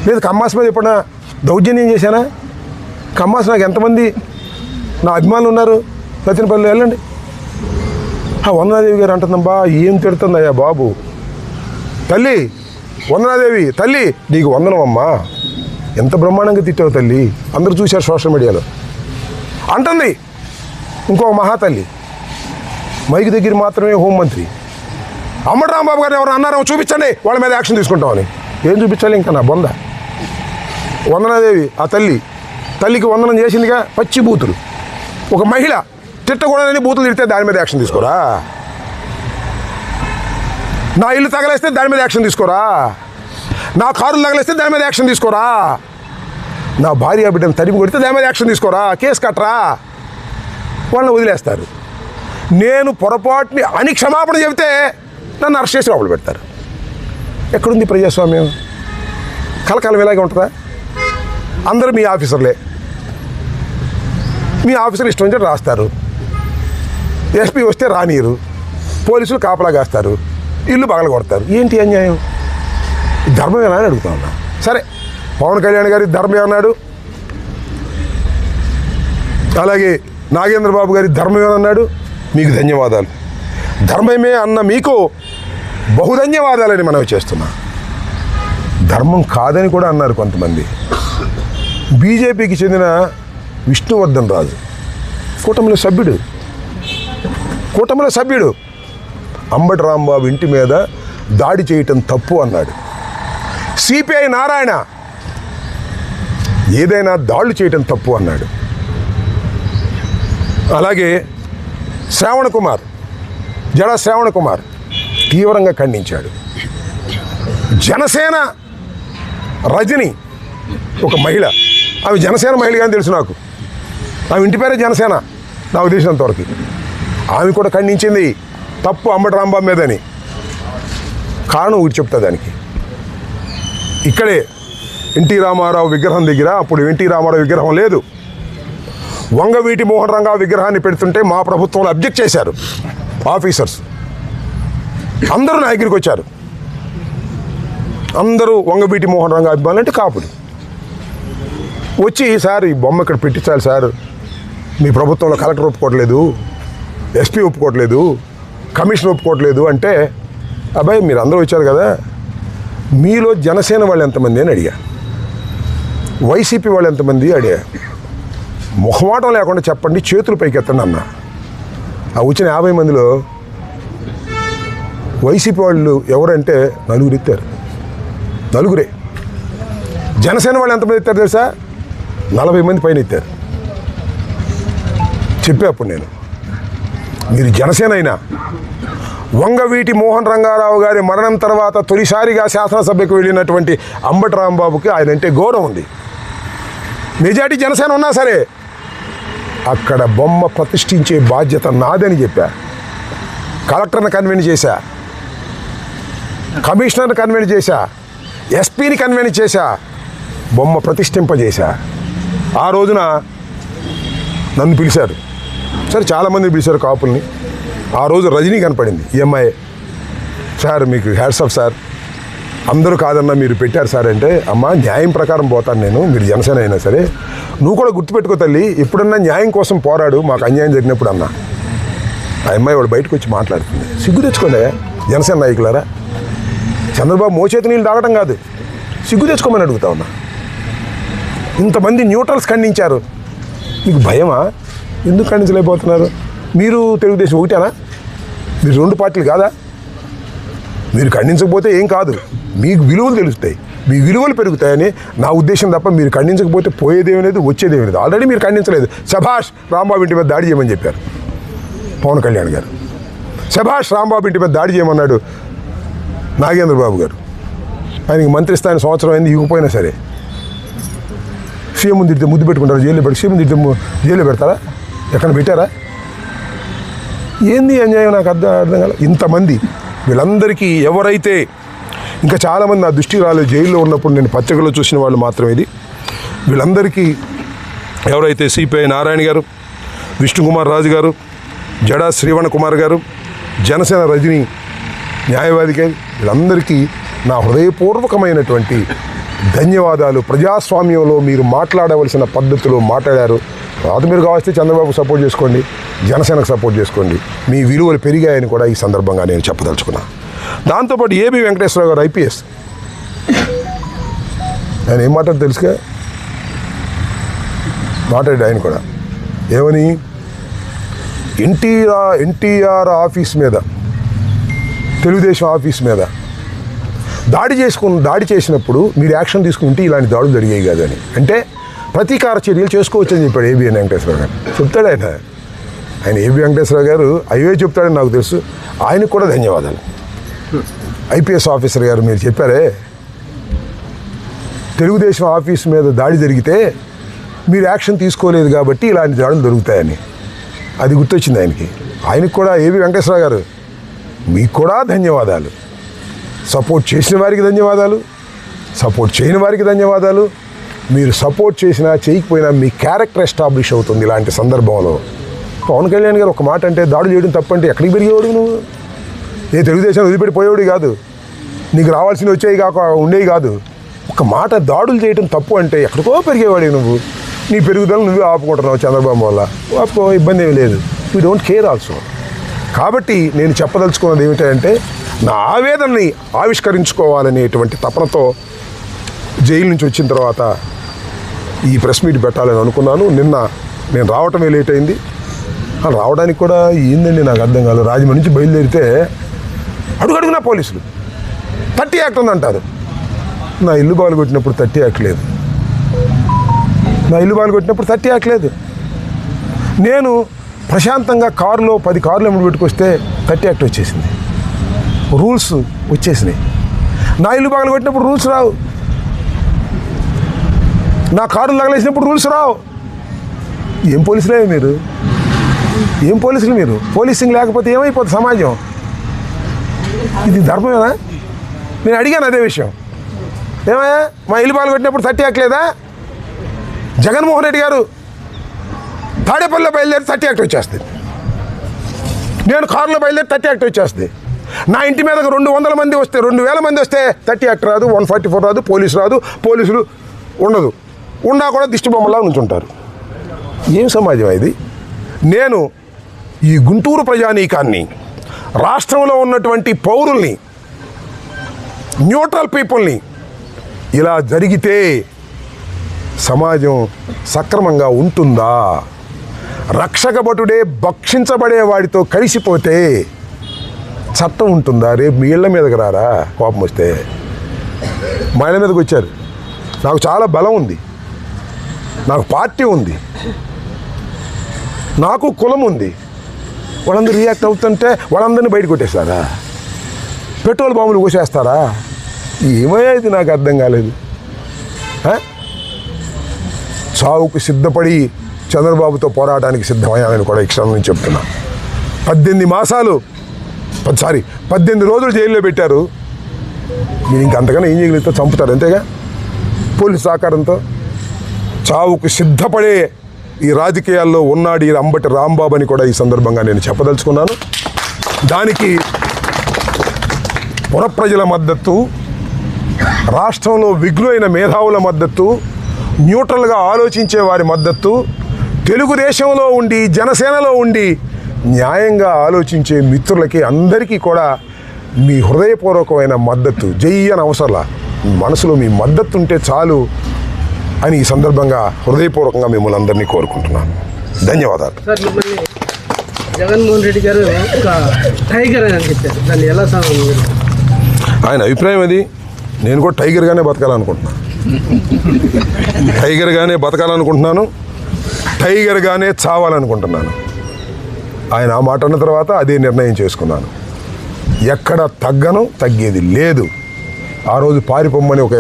లేదు కమ్మాస్ మీద ఎప్పుడైనా దౌర్జన్యం చేశానా? కమ్మాస్ నాకు ఎంతమంది నా అభిమానులు ఉన్నారు సత్యనపల్లిలో, వెళ్ళండి. వందనాదేవి గారు అంటుందమ్మా, ఏం తిడుతుందయ్యా బాబు. తల్లి వందనాదేవి, తల్లి నీకు వందనం అమ్మా, ఎంత బ్రహ్మాండంగా తిట్టావు తల్లి, అందరూ చూశారు సోషల్ మీడియాలో అంటుంది. ఇంకొక మహాతల్లి, మైకి దగ్గర మాత్రమే హోంమంత్రి అంబటి రాంబాబు గారు ఎవరు అన్నారో చూపించండి, వాళ్ళ మీద యాక్షన్ తీసుకుంటామని. ఏం చూపించాలి ఇంకా నా బొంద. వందనాదేవి ఆ తల్లికి వందనం చేసిందిగా, పచ్చి బూతులు. ఒక మహిళ తిట్టకూడదని బూతులు తిడితే దాని మీద యాక్షన్ తీసుకోరా? నా ఇల్లు తగలేస్తే దాని మీద యాక్షన్ తీసుకోరా? నా కారులు తగలేస్తే దాని మీద యాక్షన్ తీసుకోరా? నా భార్య బిడ్డను తరిమి కొడితే దాని మీద యాక్షన్ తీసుకోరా? కేసు కట్టరా? వాళ్ళని వదిలేస్తారు. నేను పొరపాటుని అని క్షమాపణ చెబితే నన్ను అరెస్ట్ చేసి లోపల పెడతారు. ఎక్కడుంది ప్రజాస్వామ్యం? కలకాలం ఇలాగే ఉంటుందా? అందరూ మీ ఆఫీసర్లే, మీ ఆఫీసర్లు ఇష్టం వచ్చి రాస్తారు. ఎస్పీ వస్తే రానీరు, పోలీసులు కాపలా కాస్తారు, ఇల్లు పగల కొడతారు. ఏంటి అన్యాయం? ధర్మమేనా అని అడుగుతా ఉన్నా. సరే, పవన్ కళ్యాణ్ గారి ధర్మమే అన్నాడు, అలాగే నాగేంద్ర బాబు గారి ధర్మమే అన్నాడు. మీకు ధన్యవాదాలు. ధర్మమే అన్న మీకు బహుధన్యవాదాలని మనవి చేస్తున్నా. ధర్మం కాదని కూడా అన్నారు కొంతమంది. బీజేపీకి చెందిన విష్ణువర్ధన్ రాజు కూటమిలో సభ్యుడు అంబటి రాంబాబు ఇంటి మీద దాడి చేయటం తప్పు అన్నాడు. సిపిఐ నారాయణ ఏదైనా దాడులు చేయటం తప్పు అన్నాడు. అలాగే జడా శ్రావణ కుమార్ తీవ్రంగా ఖండించాడు. జనసేన రజని ఒక మహిళ, ఆమె జనసేన మహిళగా అని తెలుసు నాకు, ఆమె ఇంటి పేరే జనసేన నాకు తెలిసినంతవరకు. ఆమె కూడా ఖండించింది తప్పు అంబటి రాంబాబు మీదని. కారణం ఒకటి చెప్తా దానికి. ఇక్కడే ఎన్టీ రామారావు విగ్రహం దగ్గర, అప్పుడు ఎన్టీ రామారావు విగ్రహం లేదు, వంగవీటి మోహన్ రంగా విగ్రహాన్ని పెడుతుంటే మా ప్రభుత్వంలో అబ్జెక్ట్ చేశారు ఆఫీసర్స్. అందరూ నా దగ్గరికి వచ్చారు. అందరూ వంగవీటి మోహన్ రంగా అభిమానులు అంటే కాపుడు వచ్చి, సార్ ఈ బొమ్మ ఇక్కడ పెట్టించాలి సార్, మీ ప్రభుత్వంలో కలెక్టర్ ఒప్పుకోవట్లేదు, ఎస్పీ ఒప్పుకోవట్లేదు, కమిషనర్ ఒప్పుకోవట్లేదు అంటే, అబ్బాయి మీరు అందరూ వచ్చారు కదా, మీలో జనసేన వాళ్ళు ఎంతమంది అని అడిగా, వైసీపీ వాళ్ళు ఎంతమంది అడిగా. మొహమాటం లేకుండా చెప్పండి, చేతులు పైకి ఎత్తండి అన్న. ఆ వచ్చిన 50 మందిలో వైసీపీ వాళ్ళు ఎవరంటే 4 ఎత్తారు, 4. జనసేన వాళ్ళు ఎంతమంది ఎత్తారు తెలుసా? 40 మంది పైన ఎత్తారు. చెప్పే అప్పుడు నేను, మీరు జనసేన అయినా వంగవీటి మోహన్ రంగారావు గారి మరణం తర్వాత తొలిసారిగా శాసనసభకు వెళ్ళినటువంటి అంబటి రాంబాబుకి ఆయన అంటే గౌరవం ఉంది. మెజారిటీ జనసేన ఉన్నా సరే అక్కడ బొమ్మ ప్రతిష్ఠించే బాధ్యత నాదని చెప్పా. కలెక్టర్ని కన్వీన్ చేశా, కమిషనర్ని కన్వీన్ చేశా, ఎస్పీని కన్వీన్ చేశా, బొమ్మ ప్రతిష్ఠింపజేశా. ఆ రోజున నన్ను పిలిచారు, సరే చాలామంది పిలిచారు కాపుల్ని. ఆ రోజు రజనీ కనపడింది, ఈఎంఐ సార్ మీకు హ్యాట్స్ ఆఫ్ సార్, అందరూ కాదన్నా మీరు పెట్టారు సార్ అంటే, అమ్మ న్యాయం ప్రకారం పోతాను నేను, మీరు జనసేన అయినా సరే, నువ్వు కూడా గుర్తుపెట్టుకో తల్లి, ఎప్పుడన్నా న్యాయం కోసం పోరాడు, మాకు అన్యాయం జరిగినప్పుడు అన్నా. ఆ అమ్మాయి వాడు బయటకు వచ్చి మాట్లాడుతుంది. సిగ్గు తెచ్చుకోలే జనసేన నాయకులారా, చంద్రబాబు మోచేతి నీళ్ళు తాగటం కాదు, సిగ్గు తెచ్చుకోమని అడుగుతా ఉన్నా. ఇంతమంది న్యూట్రల్స్ ఖండించారు, మీకు భయమా? ఎందుకు ఖండించలేకపోతున్నారు? మీరు తెలుగుదేశం ఒకటేనా? మీరు 2 పార్టీలు కాదా? మీరు ఖండించకపోతే ఏం కాదు, మీకు విలువలు తెలుస్తాయి, మీ విలువలు పెరుగుతాయని నా ఉద్దేశం తప్ప మీరు ఖండించకపోతే పోయేదేమీ లేదు, వచ్చేదేమీ లేదు. ఆల్రెడీ మీరు ఖండించలేదు. శభాష్ రాంబాబు ఇంటి మీద దాడి చేయమని చెప్పారు పవన్ కళ్యాణ్ గారు, శభాష్ రాంబాబు ఇంటి మీద దాడి చేయమన్నాడు నాగేంద్ర బాబు గారు. ఆయనకి మంత్రి స్థాయి సంవత్సరం అయింది, ఇవ్వకపోయినా సరే సీఎం తిడితే ముద్దు పెట్టుకుంటారు, జైల్లో పెట్టి సీఎం తిడితే జైల్లో పెడతారా? ఎక్కడ పెట్టారా? ఏంది అన్యాయం? నాకు అర్థం కాదు. ఇంతమంది వీళ్ళందరికీ ఎవరైతే, ఇంకా చాలామంది నా దృష్టికి రాలేదు, జైల్లో ఉన్నప్పుడు నేను పత్రికలో చూసిన వాళ్ళు మాత్రమే ఇది. వీళ్ళందరికీ ఎవరైతే సిపిఐ నారాయణ గారు, విష్ణుకుమార్ రాజు గారు, జడా శ్రీవణ కుమార్ గారు, జనసేన రజనీ న్యాయవాది గారు, వీళ్ళందరికీ నా హృదయపూర్వకమైనటువంటి ధన్యవాదాలు. ప్రజాస్వామ్యంలో మీరు మాట్లాడవలసిన పద్ధతిలో మాట్లాడారు. తర్వాత మీరు కావస్తే చంద్రబాబు సపోర్ట్ చేసుకోండి, జనసేనకు సపోర్ట్ చేసుకోండి, మీ విలువలు పెరిగాయని కూడా ఈ సందర్భంగా నేను చెప్పదలుచుకున్నా. దాంతోపాటు ఏబి వెంకటేశ్వరరావు గారు ఐపీఎస్, ఆయన ఏం మాట్లాడు తెలుసుగా, మాట్లాడాడు ఆయన కూడా. ఏమని? ఎన్టీఆర్ ఆఫీస్ మీద, తెలుగుదేశం ఆఫీస్ మీద దాడి చేసినప్పుడు మీరు యాక్షన్ తీసుకుంటే ఇలాంటి దాడులు జరిగాయి కాదని, అంటే ప్రతీకార చర్యలు చేసుకోవచ్చని చెప్పాడు ఏబి వెంకటేశ్వరరావు గారు. చెప్తాడు ఆయన ఏబి వెంకటేశ్వరరావు గారు అవే చెప్తాడని నాకు తెలుసు. ఆయనకు కూడా ధన్యవాదాలు. ఐపీఎస్ ఆఫీసర్ గారు మీరు చెప్పారే, తెలుగుదేశం ఆఫీస్ మీద దాడి జరిగితే మీరు యాక్షన్ తీసుకోలేదు కాబట్టి ఇలాంటి దాడులు దొరుకుతాయని, అది గుర్తొచ్చింది ఆయనకి కూడా. ఏబి వెంకటేశ్వరరావు గారు మీకు కూడా ధన్యవాదాలు. సపోర్ట్ చేసిన వారికి ధన్యవాదాలు, సపోర్ట్ చేయని వారికి ధన్యవాదాలు. మీరు సపోర్ట్ చేసినా చేయకపోయినా మీ క్యారెక్టర్ ఎస్టాబ్లిష్ అవుతుంది ఇలాంటి సందర్భంలో. పవన్ కళ్యాణ్ గారు ఒక మాట అంటే దాడులు చేయడం తప్పంటే ఎక్కడికి పెరిగేవాడు నువ్వు? ఏ తెలుగుదేశం వదిలిపెట్టిపోయేవాడు కాదు, నీకు రావాల్సినవి వచ్చేవి కాక ఉండేవి కాదు. ఒక మాట దాడులు చేయడం తప్పు అంటే ఎక్కడికో పెరిగేవాడు నువ్వు. నీ పెరుగుదల నువ్వే ఆపుకుంటున్నావు చంద్రబాబు వల్ల, ఆపుకో, ఇబ్బంది ఏమీ లేదు. We don't care also. కాబట్టి నేను చెప్పదలుచుకున్నది ఏమిటంటే, నా ఆవేదనని ఆవిష్కరించుకోవాలనేటువంటి తపనతో జైలు నుంచి వచ్చిన తర్వాత ఈ ప్రెస్ మీట్ పెట్టాలని అనుకున్నాను. నిన్న నేను రావటమే లేట్ అయింది. రావడానికి కూడా ఏందండి నాకు అర్థం కాదు. రాజమండ్రి నుంచి బయలుదేరితే అడుగడుగునా పోలీసులు 30 యాక్ట్ ఉందంటారు. నా ఇల్లు బాలు కొట్టినప్పుడు 30 యాక్ట్ లేదు. నా ఇల్లు బాలు కొట్టినప్పుడు 30 యాక్ట్ లేదు. నేను ప్రశాంతంగా కారులో 10 కార్లు ఎమ్మడి పెట్టుకొస్తే 30 యాక్ట్ వచ్చేసింది, రూల్స్ వచ్చేసినాయి. నా ఇల్లు బాగా కొట్టినప్పుడు రూల్స్ రావు, నా కారులు తగలేసినప్పుడు రూల్స్ రావు. ఏం పోలీసులే మీరు? ఏం పోలీసులు మీరు? పోలీసింగ్ లేకపోతే ఏమైపోతుంది సమాజం? ఇది ధర్మమేనా? నేను అడిగాను అదే విషయం. ఏమయ్యా మా ఇల్లు బాగా కొట్టినప్పుడు 30 యాక్ట్ లేదా? జగన్మోహన్ రెడ్డి గారు తాడేపల్లిలో బయలుదేరి 30 యాక్ట్ వచ్చేస్తుంది. నేను కారులో బయలుదేరి 30 యాక్ట్ వచ్చేస్తుంది. నా ఇంటి మీదకు 200 మంది వస్తే, 2000 మంది వస్తే 30 యాక్ట్ రాదు, 144 రాదు, పోలీసు రాదు, పోలీసులు ఉండదు, ఉన్నా కూడా దిష్టి బొమ్మలా నుంచుంటారు. ఏం సమాజం ఇది? నేను ఈ గుంటూరు ప్రజానీకాన్ని, రాష్ట్రంలో ఉన్నటువంటి పౌరుల్ని, న్యూట్రల్ పీపుల్ని, ఇలా జరిగితే సమాజం సక్రమంగా ఉంటుందా? రక్షక భటుడే భక్షించబడే వాడితో కలిసిపోతే చట్టం ఉంటుందా? రేపు మీ ఇళ్ళ మీదకి రారా కోపం వస్తే? మా ఇళ్ళ మీదకి వచ్చారు. నాకు చాలా బలం ఉంది, నాకు పార్టీ ఉంది, నాకు కులం ఉంది. వాళ్ళందరూ రియాక్ట్ అవుతుంటే వాళ్ళందరినీ బయట కొట్టేస్తారా? పెట్రోల్ బాంబులు కోసేస్తారా? ఏమయ్యా ఇది నాకు అర్థం కాలేదు. చావుకు సిద్ధపడి చంద్రబాబుతో పోరాటానికి సిద్ధమయ్యానని కూడా ఈ క్షణం నుంచి చెప్తున్నా. 18 రోజులు జైల్లో పెట్టారు. మీరు ఇంకంతకన్నా ఏం చేయగలిగితే చంపుతారు, అంతేగా. పోలీసు సహకారంతో చావుకు సిద్ధపడే ఈ రాజకీయాల్లో ఉన్నాడు ఈ అంబటి రాంబాబు అని కూడా ఈ సందర్భంగా నేను చెప్పదలుచుకున్నాను. దానికి పురప్రజల మద్దతు, రాష్ట్రంలో విఘ్నులైన మేధావుల మద్దతు, న్యూట్రల్గా ఆలోచించే వారి మద్దతు, తెలుగుదేశంలో ఉండి జనసేనలో ఉండి న్యాయంగా ఆలోచించే మిత్రులకి అందరికీ కూడా మీ హృదయపూర్వకమైన మద్దతు. జై అని అవసరంలా, మనసులో మీ మద్దతు ఉంటే చాలు అని ఈ సందర్భంగా హృదయపూర్వకంగా మిమ్మల్ని అందరినీ కోరుకుంటున్నాను. ధన్యవాదాలు. సార్, మిమ్మల్ని జగన్మోహన్ రెడ్డి గారు ఒక టైగర్ అని చెప్పారు, దాన్ని ఎలా ఆయన అభిప్రాయం అది. నేను కూడా టైగర్గానే బతకాలనుకుంటున్నాను, టైగర్గానే చావాలనుకుంటున్నాను. ఆయన ఆ మాట అన్న తర్వాత అదే నిర్ణయం చేసుకున్నాను. ఎక్కడ తగ్గేది లేదు. ఆ రోజు పారిపోమ్మని ఒక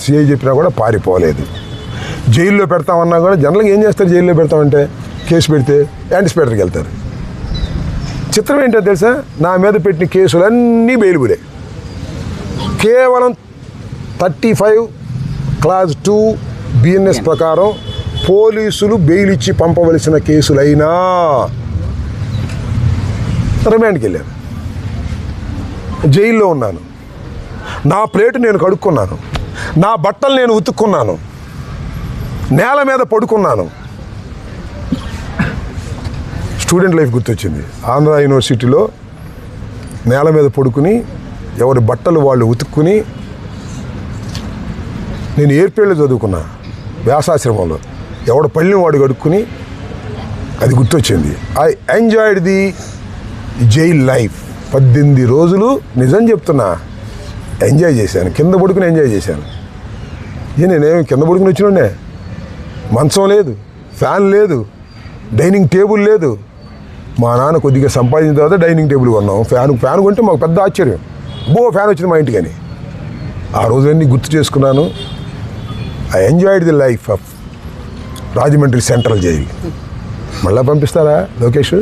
సిఐ చెప్పినా కూడా పారిపోలేదు. జైల్లో పెడతామన్నా కూడా జనరల్గా ఏం చేస్తారు? జైల్లో పెడతామంటే కేసు పెడితే యాంటిసిపేటర్కి వెళ్తారు. చిత్రం ఏంటో తెలుసా? నా మీద పెట్టిన కేసులన్నీ బెయిలబులే. కేవలం 35 క్లాస్ 2 బిఎన్ఎస్ ప్రకారం పోలీసులు బెయిల్ ఇచ్చి పంపవలసిన కేసులైనా రిమాండ్కి వెళ్ళాను. జైల్లో ఉన్నాను. నా ప్లేటు నేను కడుక్కున్నాను, నా బట్టలు నేను ఉతుక్కున్నాను, నేల మీద పడుకున్నాను. స్టూడెంట్ లైఫ్ గుర్తొచ్చింది. ఆంధ్ర యూనివర్సిటీలో నేల మీద పడుకుని ఎవరి బట్టలు వాళ్ళు ఉతుక్కుని, నేను ఏర్పేళ్ళు చదువుకున్నా వ్యాసాశ్రమంలో, ఎవడ పళ్ళని వాడు కడుక్కుని, అది గుర్తొచ్చింది. I enjoyed the jail life. 18 రోజులు నిజం చెప్తున్నా ఎంజాయ్ చేశాను. కింద పడుకుని ఎంజాయ్ చేశాను. నేనేమి కింద పడుకుని వచ్చినండే. మంచం లేదు, ఫ్యాన్ లేదు, డైనింగ్ టేబుల్ లేదు. మా నాన్న కొద్దిగా సంపాదించిన తర్వాత డైనింగ్ టేబుల్ కొన్నాం. ఫ్యాన్ కొంటే మాకు పెద్ద ఆశ్చర్యం. ఫ్యాన్ వచ్చింది మా ఇంటికని. ఆ రోజులన్నీ గుర్తు చేసుకున్నాను. I enjoyed the life of Rajahmundry central jail. మళ్ళీ పంపిస్తారా లోకేష్?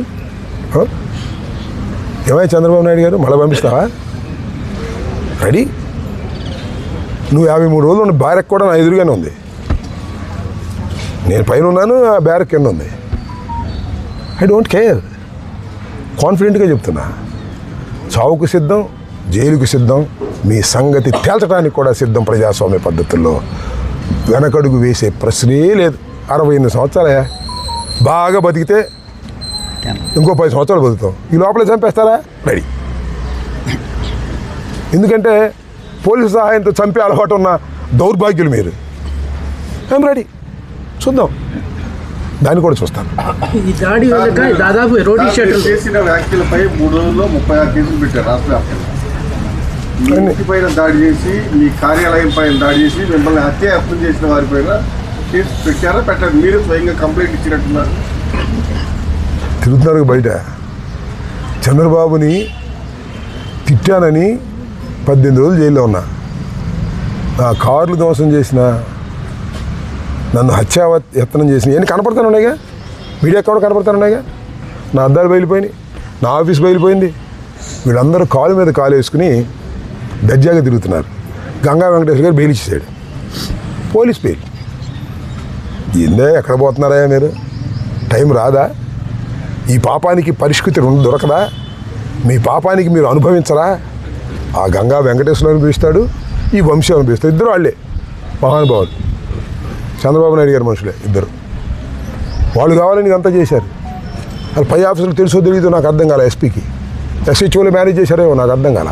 ఏమై చంద్రబాబు నాయుడు గారు, మళ్ళీ పంపిస్తావా? రెడీ? నువ్వు 53 రోజులు ఉన్న బ్యారక్ కూడా నా ఎదురుగానే ఉంది. నేను పైన ఉన్నాను, ఆ బ్యారక్ కింద ఉంది. I don't care. కాన్ఫిడెంట్గా చెప్తున్నా. చావుకు సిద్ధం, జైలుకు సిద్ధం, మీ సంగతి తేల్చడానికి కూడా సిద్ధం. ప్రజాస్వామ్య పద్ధతుల్లో వెనకడుగు వేసే ప్రశ్నే లేదు. 68 సంవత్సరాలయ్యా. బాగా బతికితే ఇంకో 10 సంవత్సరాలు బతుకుతాం. ఈ లోపలే చంపేస్తారా? రెడీ. ఎందుకంటే పోలీసు సహాయంతో చంపే అలవాటు ఉన్న దౌర్భాగ్యులు మీరు. I'm ready. చూద్దాం, దాన్ని కూడా చూస్తాను. ఈ దాడి దాదాపు రోడ్డు చేసిన వ్యాఖ్యలపై 3 రోజుల్లో 36 కేసులు పెట్టారు రాష్ట్ర వ్యాప్తంగా. మీ ఇంటిపైన దాడి చేసి, మీ కార్యాలయం పైన దాడి చేసి, మిమ్మల్ని హత్యాయత్నం చేసిన వారిపైన కేసు పెట్టారా పెట్టారు? మీరు స్వయంగా కంప్లైంట్ ఇచ్చినట్టున్నారు. తిరుగుతున్నారు బయట. చంద్రబాబుని తిట్టానని 18 రోజులు జైల్లో ఉన్నా. నా కార్లు ధ్వంసం చేసిన, నన్ను హత్యాయత్నం చేసిన ఇవన్నీ కనపడతానున్నాయిగా. మీడియా కూడా కనపడతానున్నాయిగా. నా అద్దాలు బయలుపోయినాయి, నా ఆఫీస్ బయలుపోయింది. వీళ్ళందరూ కాలు మీద కాలు వేసుకుని దర్జాగా తిరుగుతున్నారు. గంగా వెంకటేశ్వర గారు బెయిల్ ఇచ్చేసాడు. Police bail. ఏందే ఎక్కడ పోతున్నారా మీరు? టైం రాదా? ఈ పాపానికి పరిష్కృతి దొరకదా? మీ పాపానికి మీరు అనుభవించరా? ఆ గంగా వెంకటేశ్వర అనుభవిస్తాడు, ఈ వంశీ అనుభవిస్తాడు. ఇద్దరు వాళ్ళే మహానుభావులు. చంద్రబాబు నాయుడు గారి మనుషులే ఇద్దరు. వాళ్ళు కావాలని ఇదంతా చేశారు. వాళ్ళు పై ఆఫీసులు తెలుసో తెలియదో నాకు అర్థం కాలే. ఎస్పీకి ఎస్హెచ్ఓలు మేనేజ్ చేశారేమో నాకు అర్థం కాల.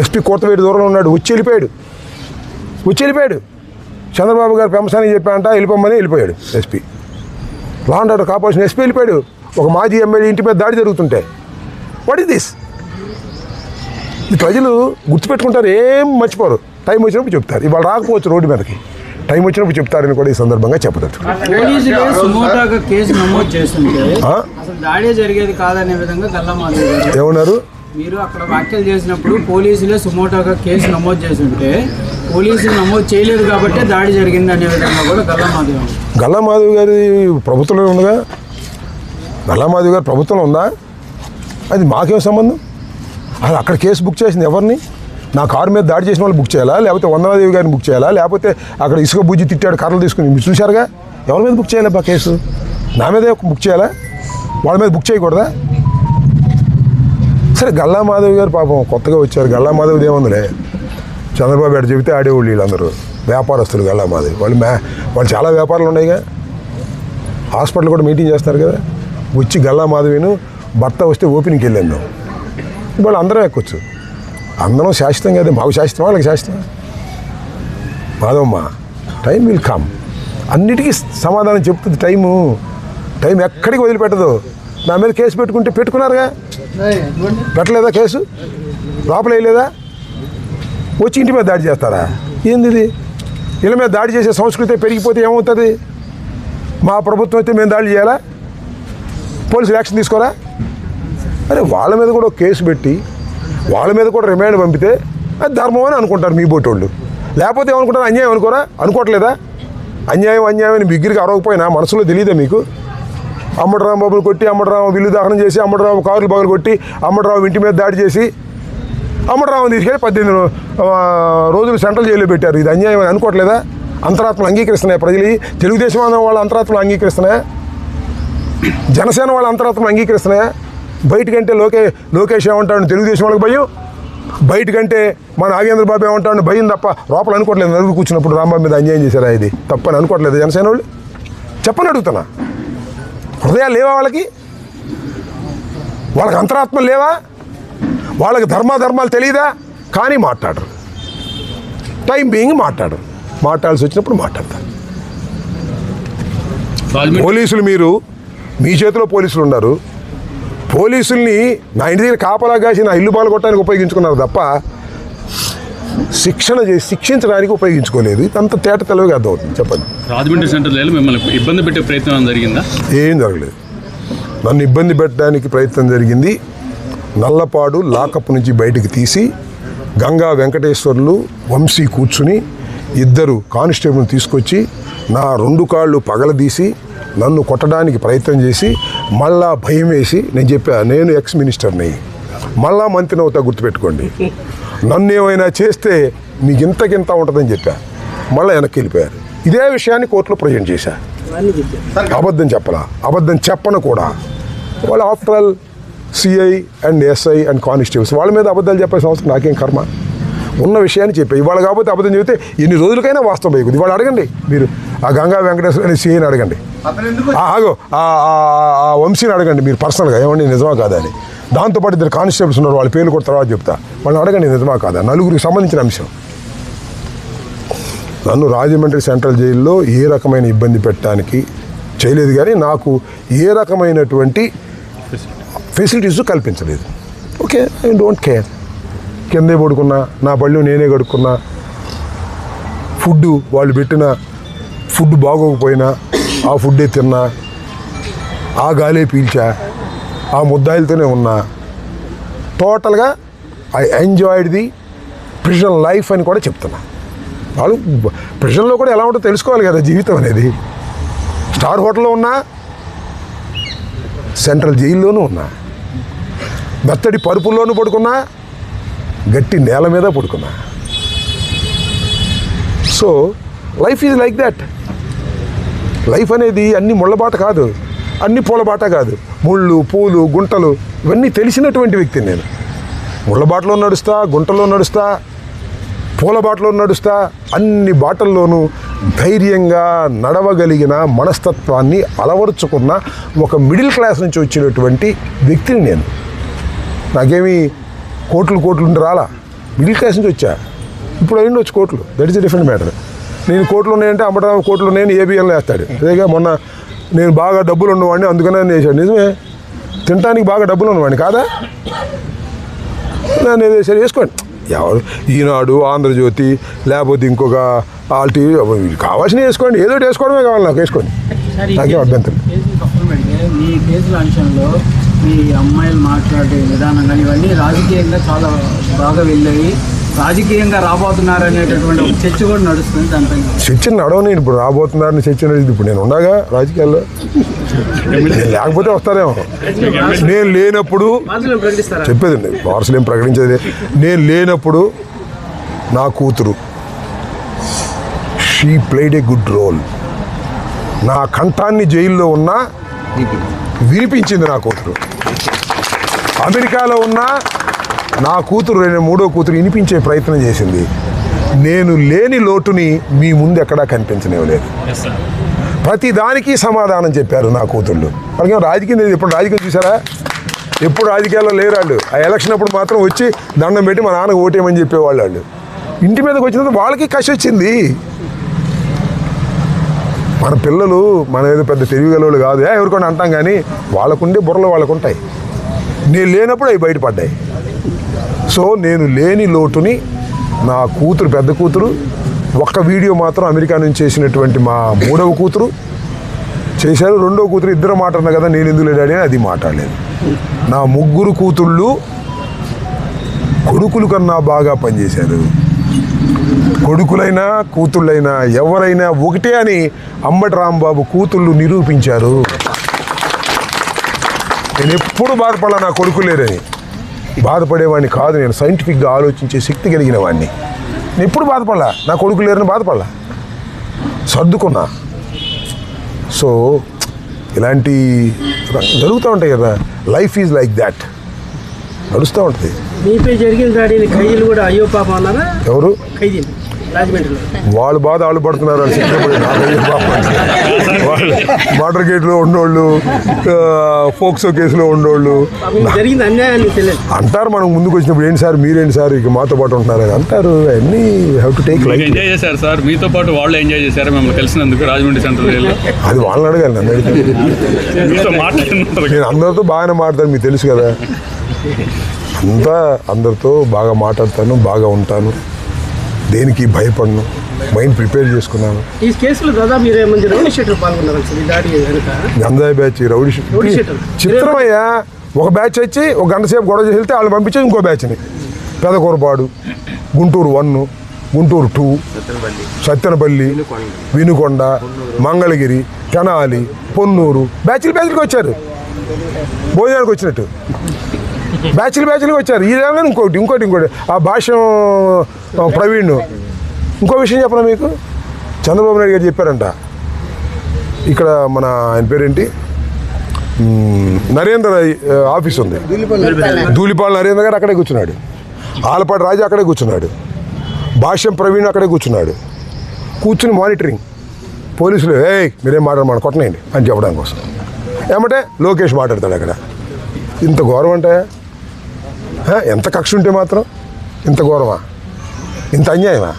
ఎస్పీ కోతవేటి దూరంలో ఉన్నాడు, వచ్చి వెళ్ళిపోయాడు. చంద్రబాబు గారు పెంపసానికి చెప్పారంట, వెళ్ళిపోయాడు ఎస్పీ. లా అండ్ ఆర్డర్ కాపాల్సిన ఎస్పీ వెళ్ళిపోయాడు. ఒక మాజీ ఎమ్మెల్యే ఇంటి మీద దాడి జరుగుతుంటే వాట్ ఇస్ దిస్? ఈ ప్రజలు గుర్తుపెట్టుకుంటారు, ఏం మర్చిపోరు. టైం వచ్చినప్పుడు చెప్తారు. ఇవాళ రాకపోవచ్చు రోడ్డు మీదకి, టైం వచ్చినప్పుడు చెప్తారని కూడా ఈ సందర్భంగా చెప్పదచ్చు. పోలీసులు సుమోటోగా కేసు నమోదు చేస్తుంటే అసలు దాడే జరిగేది కాదనే విధంగా గల్లామాధవ్ గారు ఏమన్నారు? మీరు అక్కడ వ్యాఖ్యలు చేసినప్పుడు పోలీసులే సుమోటోగా కేసు నమోదు చేస్తుంటే పోలీసులు నమోదు చేయలేదు కాబట్టి దాడి జరిగింది అనే విధంగా కూడా గల్లామాధవ్ గారి ప్రభుత్వంలో ఉండగా, గల్లామాధవ్ గారి ప్రభుత్వంలో ఉందా? అది మాకేం సంబంధం? అది అక్కడ కేసు బుక్ చేసింది ఎవరిని? నా కారు మీద దాడి చేసిన వాళ్ళు బుక్ చేయాలా, లేకపోతే వందనాదేవి గారిని బుక్ చేయాలా, లేకపోతే అక్కడ ఇసుక బుజ్జి తిట్టాడు కర్రలు తీసుకుని మీరు చూశారుగా? ఎవరి మీద బుక్ చేయాలా కేసు? నా మీదే బుక్ చేయాలా? వాళ్ళ మీద బుక్ చేయకూడదా? సరే, గల్లామాధవ్ గారు పాపం కొత్తగా వచ్చారు. గల్లామాధవ్ది ఏముందిలే, చంద్రబాబు గారు చెబితే ఆడేవాళ్ళు వీళ్ళందరూ వ్యాపారస్తులు. గల్లామాధవ్ వాళ్ళు చాలా వ్యాపారాలు ఉన్నాయిగా, హాస్పిటల్ కూడా మీటింగ్ చేస్తారు కదా. వచ్చి గల్లామాధవిను భర్త వస్తే ఓపెనింగ్కి వెళ్ళాను. వాళ్ళు అందరం ఎక్కొచ్చు, అందరం శాశ్వతం కదా. మాకు శాశ్వతం, వాళ్ళకి శాశ్వతం. మాధవమ్మ, టైం విల్ కమ్, అన్నిటికీ సమాధానం చెప్తుంది టైం ఎక్కడికి వదిలిపెట్టదు. నా మీద కేసు పెట్టుకున్నారుగా, పెట్టలేదా కేసు? లోపల వేయలేదా? వచ్చి ఇంటి మీద దాడి చేస్తారా? ఏంది ఇది? వీళ్ళ మీద దాడి చేసే సంస్కృతి పెరిగిపోతే ఏమవుతుంది? మా ప్రభుత్వం అయితే మేము దాడి చేయాలా? పోలీసులు యాక్షన్ తీసుకోరా? అరే, వాళ్ళ మీద కూడా కేసు పెట్టి వాళ్ళ మీద కూడా రిమాండ్ పంపితే అది ధర్మం అని అనుకుంటారు మీ బోటోళ్ళు. లేకపోతే ఏమనుకుంటారు? అన్యాయం అనుకోరా? అనుకోవట్లేదా? అన్యాయం అని బిగ్గిరికి అరవకపోయినా మనసులో తెలియదా మీకు? అమ్మడరావు బాబులు కొట్టి, అమ్మడరావు విల్లు దహనం చేసి, అమ్మడరావు కార్లు బగలు కొట్టి, అమ్మడరావు ఇంటి మీద దాడి చేసి, అమ్మడరావుని తీసుకెళ్ళి 18 రోజులు సెంట్రల్ జైల్లో పెట్టారు. ఇది అన్యాయం అని అనుకోవట్లేదా? అంతరాత్మలు అంగీకరిస్తున్నాయి ప్రజలు. తెలుగుదేశం వాళ్ళ అంతరాత్మలు అంగీకరిస్తున్నాయా? జనసేన వాళ్ళ అంతరాత్మలు అంగీకరిస్తున్నాయా? బయటకంటే లోకేష్ ఏమంటాడు? తెలుగుదేశం వాళ్ళకి భయం. బయటకంటే మా నాగేంద్ర బాబు ఏమంటాడు? భయం తప్ప లోపల అనుకోవట్లేదు. నలుగురు కూర్చున్నప్పుడు రాంబాబు మీద అన్యాయం చేశారా? ఇది తప్పని అనుకోవట్లేదు జనసేన వాళ్ళు? చెప్పని అడుగుతున్నా. హృదయాలు లేవా వాళ్ళకి? వాళ్ళకి అంతరాత్మలు లేవా? వాళ్ళకి ధర్మాలు తెలియదా? కానీ మాట్లాడరు. టైం బీయింగ్ మాట్లాడాల్సి వచ్చినప్పుడు మాట్లాడతారు. పోలీసులు, మీ చేతిలో పోలీసులు ఉన్నారు. పోలీసుల్ని నా ఇంటి దగ్గర కాపలా కాసి నా ఇల్లు పాల్గొట్టడానికి ఉపయోగించుకున్నారు తప్ప శిక్షించడానికి ఉపయోగించుకోలేదు. అంత తేట తెలివిగా అర్థమవుతుంది. చెప్పండి. రాజమండ్రి సెంటర్లో మిమ్మల్ని ఇబ్బంది పెట్టే ప్రయత్నం జరిగిందా? ఏం జరగలేదు. నన్ను ఇబ్బంది పెట్టడానికి ప్రయత్నం జరిగింది. నల్లపాడు లాకప్ నుంచి బయటికి తీసి గంగా వెంకటేశ్వర్లు వంశీ కూర్చుని 2 కానిస్టేబుల్ని తీసుకొచ్చి నా 2 కాళ్ళు పగలదీసి నన్ను కొట్టడానికి ప్రయత్నం చేసి మళ్ళా భయం వేసి నేను చెప్పా, నేను ఎక్స్ మినిస్టర్ని, మళ్ళా మంత్రిని అవుతా, గుర్తుపెట్టుకోండి. నన్ను ఏమైనా చేస్తే మీకు ఇంతకింత ఉంటుందని చెప్పా. మళ్ళీ వెనక్కి వెళ్ళిపోయారు. ఇదే విషయాన్ని కోర్టులో ప్రజెంట్ చేశా. అబద్ధం చెప్పను కూడా. వాళ్ళు after all CI and SI and constables, వాళ్ళ మీద అబద్ధాలు చెప్పాల్సిన అవసరం నాకేం కర్మ? ఉన్న విషయాన్ని చెప్పా. ఇవాళ కాకపోతే అబద్ధం చెబితే ఎన్ని రోజులకైనా వాస్తవం అయిపోతుంది. ఇవాళ అడగండి, మీరు ఆ గంగా వెంకటేశ్వర అనే సిఐని అడగండి, ఆ వంశీని అడగండి మీరు పర్సనల్గా, ఏమండి నిజమా కాదా అని. దాంతోపాటు 2 కానిస్టేబుల్స్ ఉన్నారు, వాళ్ళ పేర్లు కూడా తర్వాత చెప్తా. వాళ్ళని అడగండి నిజమా కాదా. 4గురికి సంబంధించిన అంశం. నన్ను రాజమండ్రి సెంట్రల్ జైల్లో ఏ రకమైన ఇబ్బంది పెట్టడానికి చేయలేదు, కానీ నాకు ఏ రకమైనటువంటి ఫెసిలిటీస్ కల్పించలేదు. Okay, I don't care. కిందే పడుకున్నా, నా బళ్ళు నేనే కడుక్కున్నా, వాళ్ళు పెట్టిన ఫుడ్ బాగోకపోయినా ఆ ఫుడ్డే తిన్నా, ఆ గాలే పీల్చా, ఆ ముద్దాయిలతోనే ఉన్నా. టోటల్గా I enjoyed the prison life అని కూడా చెప్తున్నా. వాళ్ళు ప్రిజన్లో కూడా ఎలా ఉంటుందో తెలుసుకోవాలి కదా జీవితం అనేది. స్టార్ హోటల్లో ఉన్నా, సెంట్రల్ జైల్లోనూ ఉన్నా, మెత్తడి పరుపుల్లోనూ పడుకున్నా, గట్టి నేల మీద పడుకున్నా. So life is like that. Life అనేది అన్ని ముళ్ళబాట కాదు, అన్ని పూలబాట కాదు. ముళ్ళు, పూలు, గుంటలు ఇవన్నీ తెలిసినటువంటి వ్యక్తిని నేను. ముళ్ళబాటలో నడుస్తా, గుంటలో నడుస్తా, పూల బాటలో నడుస్తా అన్ని బాటల్లోనూ ధైర్యంగా నడవగలిగిన మనస్తత్వాన్ని అలవరుచుకున్న ఒక మిడిల్ క్లాస్ నుంచి వచ్చినటువంటి వ్యక్తిని నేను. నాకేమీ కోట్లు ఉండి రాలా, మిడిల్ క్లాస్ నుంచి వచ్చా. ఇప్పుడు అయ్యిండి వచ్చి కోట్లు, that is a different matter. నేను కోట్లు ఉన్నాయంటే అమ్మటం కోట్లు ఉన్నాయని ఏబిఎన్లో వేస్తాడు. అదేగా మొన్న నేను బాగా డబ్బులు ఉన్నవాడిని అందుకనే నేను వేసాడు. నిజమే, తినడానికి బాగా డబ్బులు ఉన్నవాడిని కాదా? నేను సరే వేసుకోండి. ఎవరు ఈనాడు, ఆంధ్రజ్యోతి, లేకపోతే ఇంకొక ఆల్టీ కావాల్సినవి వేసుకోండి, ఏదో వేసుకోవడమే కావాలి నాకు, వేసుకోండి, నాకేం అభ్యంతరం. మీ కేసుల అంశంలో మీ అమ్మాయిలు మాట్లాడే విధానం కానీ ఇవన్నీ రాజకీయంగా చాలా బాగా వెళ్ళాయి, రాజకీయంగా రాబోతున్నారు అనేటటువంటి ఒక చర్చ కూడా నడుస్తుంది. దానిపైన చర్చ నడవని ఇప్పుడు రాబోతున్నారని చర్చ నడిచింది. ఇప్పుడు నేను ఉండగా రాజకీయాల్లో, లేకపోతే వస్తారేమో. నేను లేనప్పుడు చెప్పేదండి, వారసులు ఏం ప్రకటించేది. నేను లేనప్పుడు నా కూతురు she played a good role. నా కంఠాన్ని జైల్లో ఉన్నా వినిపించింది నా కూతురు. అమెరికాలో ఉన్న నా కూతురు, మూడో కూతురు వినిపించే ప్రయత్నం చేసింది. నేను లేని లోటుని మీ ముందు ఎక్కడా కనిపించనివ్వలేదు. ప్రతి దానికి సమాధానం చెప్పారు నా కూతుళ్ళు. వాళ్ళకేమో రాజకీయం లేదు. ఎప్పుడు రాజకీయం చూసారా? ఎప్పుడు రాజకీయాల్లో లేరు వాళ్ళు. ఆ ఎలక్షన్ అప్పుడు మాత్రం వచ్చి దండం పెట్టి మా నాన్నకు ఓటేయమని చెప్పేవాళ్ళు. వాళ్ళు ఇంటి మీదకి వచ్చిన తర్వాత వాళ్ళకి కసి వచ్చింది. మన పిల్లలు మన ఏదో పెద్ద తెలివిగలవాళ్ళు కాదు, ఎవరికొని అంటాం, కానీ వాళ్ళకుండే బుర్రలు వాళ్ళకు ఉంటాయి. నేను లేనప్పుడు అవి బయటపడ్డాయి. సో నేను లేని లోటుని నా కూతురు, పెద్ద కూతురు, ఒక్క వీడియో మాత్రం అమెరికా నుంచి చేసినటువంటి మా మూడవ కూతురు చేశారు. రెండవ కూతురు ఇద్దరు మాట్లాడినా కదా, నేను ఎందుకు లేడాడి అని అది మాట్లాడలేదు. నా ముగ్గురు కూతుళ్ళు కొడుకులు కన్నా బాగా పనిచేశారు. కొడుకులైనా కూతుళ్ళైనా ఎవరైనా ఒకటే అని అంబటి రాంబాబు కూతుళ్ళు నిరూపించారు. నేను ఎప్పుడు బాధపడలా నా కొడుకు లేరని. బాధపడేవాడిని కాదు, నేను సైంటిఫిక్గా ఆలోచించే శక్తి కలిగిన వాడిని. నేను ఎప్పుడు బాధపడలా, నా కొడుకు లేరని బాధపడలా, సర్దుకున్నా. సో ఇలాంటి జరుగుతూ ఉంటాయి కదా, లైఫ్ ఈజ్ లైక్ దాట్, నడుస్తూ ఉంటుంది. మీపై జరిగిన దాడిని ఖైదీలు కూడా అయ్యో పాపం అన్నారా? ఎవరు ఖైదీలు రాజమండ్రిలో వాళ్ళు బాధ వాళ్ళు పడుతున్నారు అని వాళ్ళు మర్డర్ కేసులో ఉన్నోళ్ళు, ఫోక్సో కేసులో ఉన్నోళ్ళు జరిగింది అన్యాయాన్ని తెలియదు అంటారు. మనం ముందుకు వచ్చినప్పుడు ఏంటి సార్ మీరేంటి సార్ ఇక మాతో పాటు ఉంటున్నారని అంటారు. అన్నీ have to take life. Enjoy చేశారు సార్, మీతో పాటు వాళ్ళు ఎంజాయ్ చేశారు మిమ్మల్ని కలిసినందుకు రాజమండ్రి సెంట్రల్. అది వాళ్ళని అడగాలి, నన్ను అడిగితే. మీతో మాట్లాడుతున్నారు. నేను అందరితో బాగానే మాట్లాడతాను, మీకు తెలుసు కదా. అందరితో బాగా మాట్లాడతాను, బాగా ఉంటాను, దేనికి భయపడను, మైండ్ ప్రిపేర్ చేసుకున్నాను. ఈ కేసులో దాదాపు 20 మంది రౌడీ షీటర్లు పాల్గొన్నారు సార్ ఈ దాడి వెనుక. గంజాయి బ్యాచ్, రౌడీ చిత్రమయ్యా. ఒక బ్యాచ్ వచ్చి ఒక గంట సేపు గొడవ చేసి వెళ్తే వాళ్ళు పంపించేది ఇంకో బ్యాచ్ని. పెదకూరపాడు, గుంటూరు 1, గుంటూరు 2, సత్తెనపల్లి, వినుకొండ, మంగళగిరి, తెనాలి, పొన్నూరు బ్యాచ్లకి వచ్చారు. భోజనానికి వచ్చినట్టు బ్యాచ్లకి వచ్చారు. ఈ విధంగా ఇంకోటి ఆ భాష్యం ప్రవీణ్. ఇంకో విషయం చెప్పనా మీకు, చంద్రబాబు నాయుడు గారు చెప్పారంట, ఇక్కడ మన ఆయన పేరేంటి, నరేంద్ర ఆఫీస్ ఉంది, ధూళిపాల నరేంద్ర గారు అక్కడే కూర్చున్నాడు, ఆలపాటి రాజు అక్కడే కూర్చున్నాడు, భాష్యం ప్రవీణ్ అక్కడే కూర్చున్నాడు. కూర్చుని మానిటరింగ్, పోలీసులు మీరేం మాట్లాడమని కొట్టనేయండి అని చెప్పడానికి కోసం. ఏమంటే లోకేష్ మాట్లాడతాడు అక్కడ. ఇంత ఘోరం అంటే, ఎంత కక్ష ఉంటే మాత్రం ఇంత ఘోరమా, ఇంత అన్యాయమా?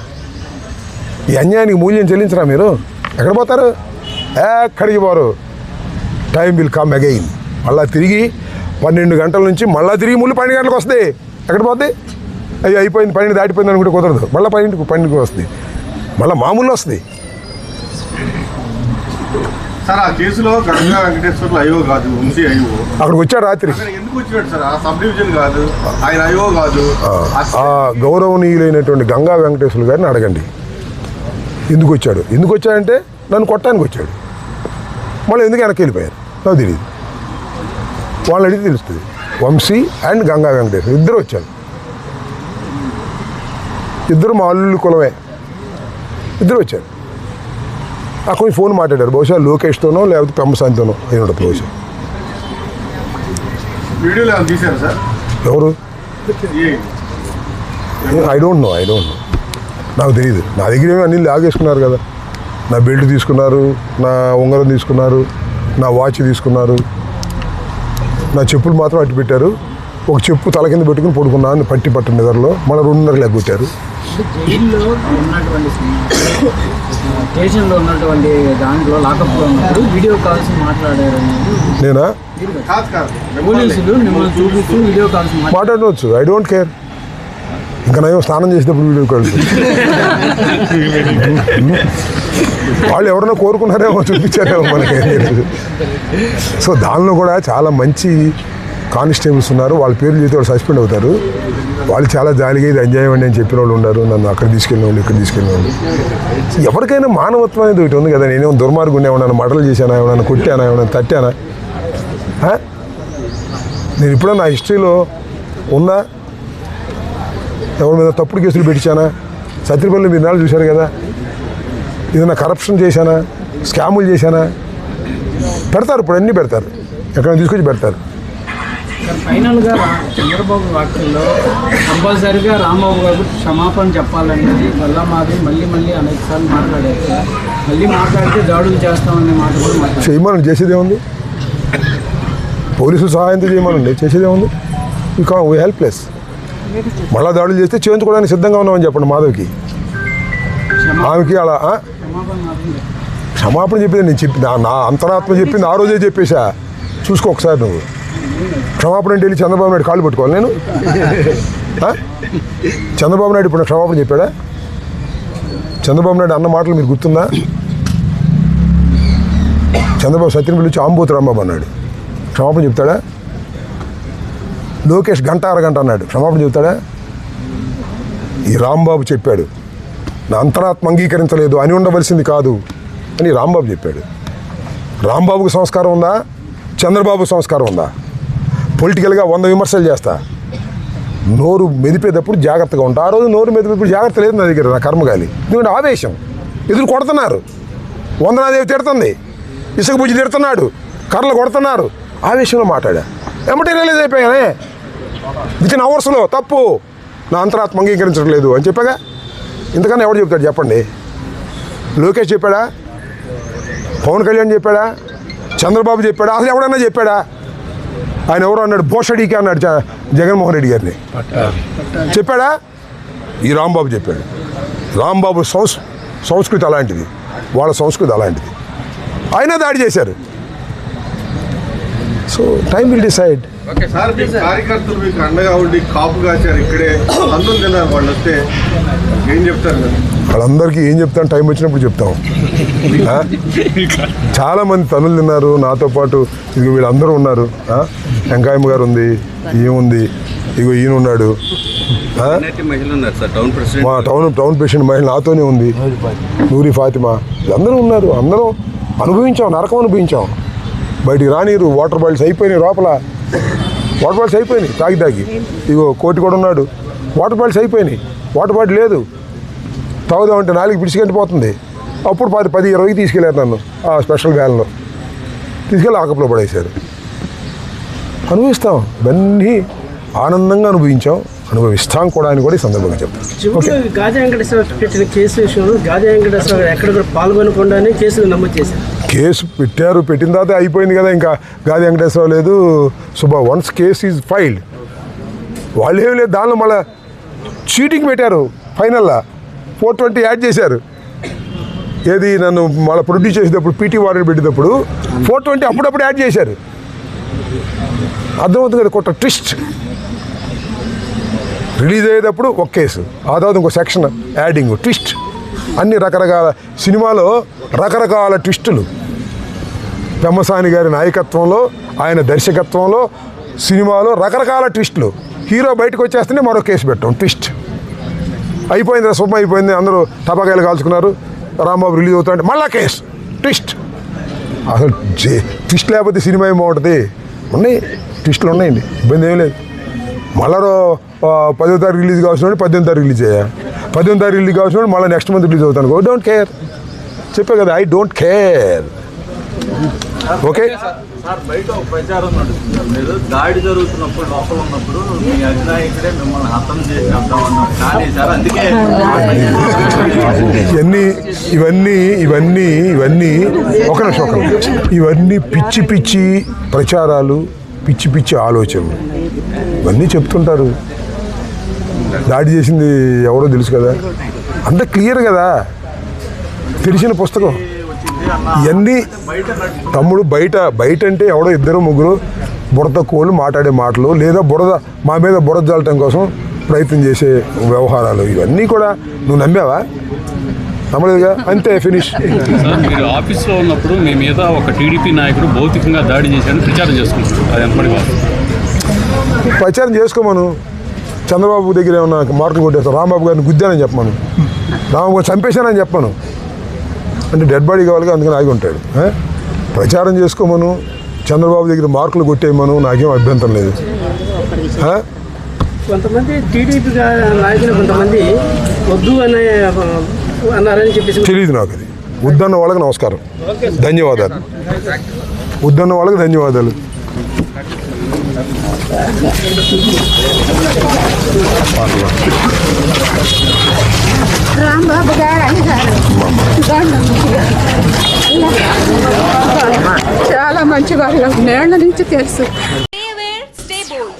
ఈ అన్యాయానికి మూల్యం చెల్లించరా మీరు? ఎక్కడ పోతారు? ఎక్కడికి పోరు. Time will come again. మళ్ళీ తిరిగి 12 గంటల నుంచి మళ్ళీ తిరిగి 12 గంటలకు వస్తుంది. ఎక్కడ పోద్ది? అయ్యో అయిపోయింది, 12 దాటిపోయింది అనుకుంటే కుదరదు. మళ్ళీ 12కి వస్తుంది, మళ్ళీ మామూలు వస్తుంది. సార్ ఆ కేసులో గంగా వెంకటేశ్వర్లు అయ్యో కాదు, వంశీ అయ్యో అక్కడికి వచ్చాడు రాత్రి. ఎందుకు వచ్చినాడు సార్? ఆ సబ్ డివిజన్ కాదు, ఆయన అయ్యో కాదు. ఆ గౌరవనీయులైనటువంటి గంగా వెంకటేశ్వర్లు గారిని అడగండి ఎందుకు వచ్చాడంటే నన్ను కొట్టడానికి వచ్చాడు. మళ్ళీ ఎందుకు వెనక్కి వెళ్ళిపోయారు నాకు తెలియదు. వాళ్ళని అడిగితే తెలుస్తుంది. వంశీ అండ్ గంగా వెంకటేశ్వర ఇద్దరు వచ్చారు. ఇద్దరు మా అల్లుళ్ళు కులమే. ఇద్దరు వచ్చారు. అక్కడ ఫోన్ మాట్లాడారు. బహుశా లోకేష్తోనో లేకపోతే పెంపసానితోనో అయి ఉండదు బహుశా. వీడియోలో తీశారు సార్ ఎవరు? A I don't know. నాకు తెలియదు. నా దగ్గర ఏమీ అన్ని లాగేసుకున్నారు కదా. నా బెల్ట్ తీసుకున్నారు, నా ఉంగరం తీసుకున్నారు, నా వాచ్ తీసుకున్నారు, నా చెప్పులు మాత్రం అట్టి పెట్టారు. ఒక చెప్పు తల కింద పెట్టుకుని పడుకున్నాను పట్టు నిద్రలో. మళ్ళీ 2:30 లెగ్గొట్టారు. జైల్లో ఉన్నటువంటి స్టేషన్లో ఉన్నటువంటి దాంట్లో లాకప్లో ఉన్నప్పుడు వీడియో కాల్స్ మాట్లాడారు అనేది నేనా కాదు పోలీసులు మిమ్మల్ని చూపిస్తూ వీడియో కాల్స్ మాట్లాడవచ్చు. I don't care. ఇంకా నేను స్నానం చేసేటప్పుడు వీడియో కాల్ వాళ్ళు ఎవరైనా కోరుకున్నారేమో, చూపించారేమో మనకి. సో దానిలో కూడా చాలా మంచి కానిస్టేబుల్స్ ఉన్నారు. వాళ్ళ పేర్లు చేస్తే వాళ్ళు సస్పెండ్ అవుతారు. వాళ్ళు చాలా జాలిగా ఇది ఎంజాయ్ అండి అని చెప్పిన వాళ్ళు ఉన్నారు. నన్ను అక్కడ తీసుకెళ్ళిన వాళ్ళు, ఇక్కడ తీసుకెళ్ళిన వాళ్ళు. ఎవరికైనా మానవత్వం అనేది ఒకటి ఉంది కదా. నేనేమో దుర్మార్గుని, ఏమన్నా మటలు చేశానా, ఏమన్నా కొట్టానా, ఏమన్నా తట్టానా? నేను ఇప్పుడు నా హిస్టరీలో ఉన్నా ఎవరి మీద తప్పుడు కేసులు పెట్టించానా? సత్యపల్లి మీరు నాళ్ళు చూశారు కదా. ఏదైనా కరప్షన్ చేశానా, స్కాములు చేశానా? పెడతారు, ఇప్పుడు అన్నీ పెడతారు, ఎక్కడ తీసుకొచ్చి పెడతారు. ఫైనల్గా చంద్రబాబు వ్యాఖ్యల్లో కంపల్సరీగా రాంబాబు గారు క్షమాపణ చెప్పాలనేది వల్లమాది మళ్ళీ అనేకసార్లు మాట్లాడారు. మళ్ళీ మాట్లాడితే దాడులు చేస్తామనే మాట కూడా మాట్లాడారు. చేయమనండి, చేసేదేముంది? పోలీసులు సహాయంతో చేయమనండి, చేసేదేముంది? We helpless. మళ్ళా దాడులు చేస్తే చేయించుకోవడానికి సిద్ధంగా ఉన్నామని చెప్పండి మాధవ్కి. ఆమెకి అలా క్షమాపణ చెప్పింది. నేను చెప్పి నా అంతరాత్మ చెప్పింది ఆ రోజే చెప్పేశా. చూసుకో ఒకసారి నువ్వు. క్షమాపణ అంటే వెళ్ళి చంద్రబాబు నాయుడు కాళ్ళు పట్టుకోవాలి నేను? చంద్రబాబు నాయుడు ఇప్పుడు క్షమాపణ చెప్పాడా? చంద్రబాబు నాయుడు అన్న మాటలు మీరు గుర్తుందా? చంద్రబాబు సత్యం పిలిచి ఆంబోతు రాంబాబు అన్నాడు, క్షమాపణ చెప్తాడా? లోకేష్ గంట అరగంట అన్నాడు, క్షమాపణ చెప్తాడా? ఈ రాంబాబు చెప్పాడు, నా అంతరాత్మ అంగీకరించలేదు, అని ఉండవలసింది కాదు అని రాంబాబు చెప్పాడు. రాంబాబుకు సంస్కారం ఉందా? చంద్రబాబు సంస్కారం ఉందా? పొలిటికల్గా 100 విమర్శలు చేస్తా, నోరు మెదిపేటప్పుడు జాగ్రత్తగా ఉంటా. ఆ రోజు నోరు మెదిపేటప్పుడు జాగ్రత్త లేదు నా దగ్గర, నా కర్మగాలి. ఎందుకంటే ఆవేశం, ఎదురు కొడుతున్నారు. వందనాదేవి తిడుతుంది, ఇసుక బుజ్జి తిడుతున్నాడు, కర్రలు కొడుతున్నారు. ఆవేశంలో మాట్లాడా, ఎమ్మటే రియలైజ్ అయిపోయానే వితిన్ అవర్స్లో తప్పు, నా అంతరాత్మ అంగీకరించట్లేదు అని చెప్పాగా. ఇంతకన్నా ఎవడు చెప్తాడు చెప్పండి? లోకేష్ చెప్పాడా? పవన్ కళ్యాణ్ చెప్పాడా? చంద్రబాబు చెప్పాడా? అసలు ఎవడన్నా చెప్పాడా? ఆయన ఎవరు అన్నాడు? బోషడికి అన్నాడు జగన్మోహన్ రెడ్డి గారిని. చెప్పాడా? ఈ రాంబాబు చెప్పాడు. రాంబాబు సంస్కృతి అలాంటిది, వాళ్ళ సంస్కృతి అలాంటిది. అయినా దాడి చేశారు. So time will decide. Sir మీ కార్యకర్తలు మీకు అండగా ఉండి కాపు కాశారు, ఇక్కడే అందరూ తిన్నారు. వాళ్ళు వస్తే ఏం చెప్తారు మీరు? వాళ్ళందరికీ ఏం చెప్తాను, టైం వచ్చినప్పుడు చెప్తాం. చాలామంది తనులు తిన్నారు నాతో పాటు. ఇదిగో వీళ్ళందరూ ఉన్నారు. వెంకాయమ్మ గారు ఉంది, ఏముంది, ఇగో ఈయన ఉన్నాడు, మా టౌన్ ప్రెసిడెంట్ మహిళ నాతోనే ఉంది, నూరి ఫాతిమా, వీళ్ళందరూ ఉన్నారు. అందరం అనుభవించాం, నరకం అనుభవించాం. బయటికి రానిరు, వాటర్ బాటిల్స్ అయిపోయినాయి లోపల, వాటర్ బాటిల్స్ అయిపోయినాయి తాగి. ఇగో కోటి కూడా ఉన్నాడు, వాటర్ బాటిల్స్ అయిపోయినాయి, వాటర్ బాటిల్ లేదు. తాగుదామంటే 4 పిడిచికెంటిపోతుంది. అప్పుడు 10-20 తీసుకెళ్ళారు నన్ను ఆ స్పెషల్ వ్యాన్లో తీసుకెళ్ళి ఆకప్లో పడేశారు. అనుభవిస్తాం, ఇవన్నీ ఆనందంగా అనుభవించాం, అనుభవిస్తాం కూడా అని కూడా ఈ సందర్భంగా చెప్తాను. గాజా వెంకటేశ్వర పెట్టిన కేసు విషయంలో గాజా వెంకటేశ్వర ఎక్కడ కూడా పాల్గొనకుండానే కేసులు నమోదు చేశారు. కేసు పెట్టిన తర్వాత అయిపోయింది కదా, ఇంకా గాజా వెంకటేశ్వరరావు లేదు. వన్స్ కేస్ ఈజ్ ఫైల్డ్, వాళ్ళు ఏమి లేదు. దానిలో మళ్ళీ చీటింగ్ పెట్టారు. ఫైనల్లా 420 యాడ్ చేశారు. ఏది నన్ను మళ్ళీ ప్రొడ్యూస్ చేసేటప్పుడు పీటీ వారెంట్ పెట్టేటప్పుడు 420 అప్పుడప్పుడు యాడ్ చేశారు. అర్థమవుతుంది కదా, కొత్త ట్విస్ట్. రిలీజ్ అయ్యేటప్పుడు ఒక కేసు, ఆ తర్వాత ఇంకో సెక్షన్ యాడింగ్, ట్విస్ట్. అన్ని రకరకాల సినిమాలో రకరకాల ట్విస్టులు. పెమ్మసాని గారి నాయకత్వంలో, ఆయన దర్శకత్వంలో సినిమాలో రకరకాల ట్విస్టులు. హీరో బయటకు వచ్చేస్తేనే మరో కేసు పెట్టాం, ట్విస్ట్. అయిపోయింది, శుభం అయిపోయింది, అందరూ టపాకాయలు కాల్చుకున్నారు. రాంబాబు రిలీజ్ అవుతాయంటే మళ్ళా కేసు, ట్విస్ట్. అసలు ట్విస్ట్ లేకపోతే సినిమా ఏమో ఉంటుంది. ఉన్నాయి ట్విస్టులు, ఉన్నాయండి, ఇబ్బంది ఏం లేదు. మళ్ళా 10వ తారీఖు రిలీజ్ కావాల్సిన 18వ తారీఖు రిలీజ్ అయ్యా, 18వ తారీఖు రిలీజ్ కావాల్సిన మళ్ళీ నెక్స్ట్ మంత్ రిలీజ్ అవుతాను. డోంట్ కేర్, చెప్పే కదా, I don't care. Okay. Sir బయట ఒక ప్రచారం నడుస్తుంది సార్. మీరు దాడి జరుగుతున్నప్పుడు లోపల ఉన్నప్పుడు మీ అధినాయకుడే మిమ్మల్ని హతం చేసేద్దామన్నారు కానీ సార్ అందుకే ఇవన్నీ ఒక నిమిషం ఇవన్నీ పిచ్చి పిచ్చి ప్రచారాలు, పిచ్చి పిచ్చి ఆలోచనలు ఇవన్నీ చెప్తుంటారు. దాడి చేసింది ఎవరో తెలుసు కదా, అంత క్లియర్ కదా, తెలిసిన పుస్తకం. ఇవన్నీ తమ్ముడు బయట అంటే ఎవడో ఇద్దరు ముగ్గురు బురద కోళ్ళు మాట్లాడే మాటలు, లేదా మా మీద బురద జల్లటం కోసం ప్రయత్నం చేసే వ్యవహారాలు, ఇవన్నీ కూడా నువ్వు నమ్మావా? నమ్మలేదుగా, అంతే, ఫినిష్. సార్ మీరు ఆఫీస్లో ఉన్నప్పుడు మీ మీద ఒక టీడీపీ నాయకుడు భౌతికంగా దాడి చేశాడని ప్రచారం చేసుకుంటున్నారు, అది ఎంతమంది వాస్తవం? ప్రచారం చేసుకోమను. చంద్రబాబు దగ్గర ఏమన్నా మార్కులు కొట్టేస్తాను, రాంబాబు గారిని గుద్దానని చెప్పమను, రాంబాబు గారిని చంపేశానని చెప్పాను. అంటే డెడ్ బాడీ కావాలిగా, అందుకని ఆగి ఉంటాడు. ప్రచారం చేసుకోమను, చంద్రబాబు దగ్గర మార్కులు కొట్టేయమను, నాకేం అభ్యంతరం లేదు. కొంతమంది టీడీపీ నాయకులు కొంతమంది వద్దు అన్నారని చెప్పేసి తెలియదు నాకు. అది వద్దన్న వాళ్ళకి నమస్కారం, ధన్యవాదాలు. వద్దన్న వాళ్ళకి ధన్యవాదాలు. రాంబాబు గారు అయ్యారు చాలా మంచి వాళ్ళు, నేళ్ల నుంచి తెలుసు. Stay bold.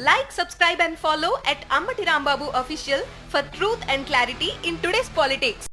Like, subscribe and follow at Ammati Rambabu Official for truth and clarity in today's politics.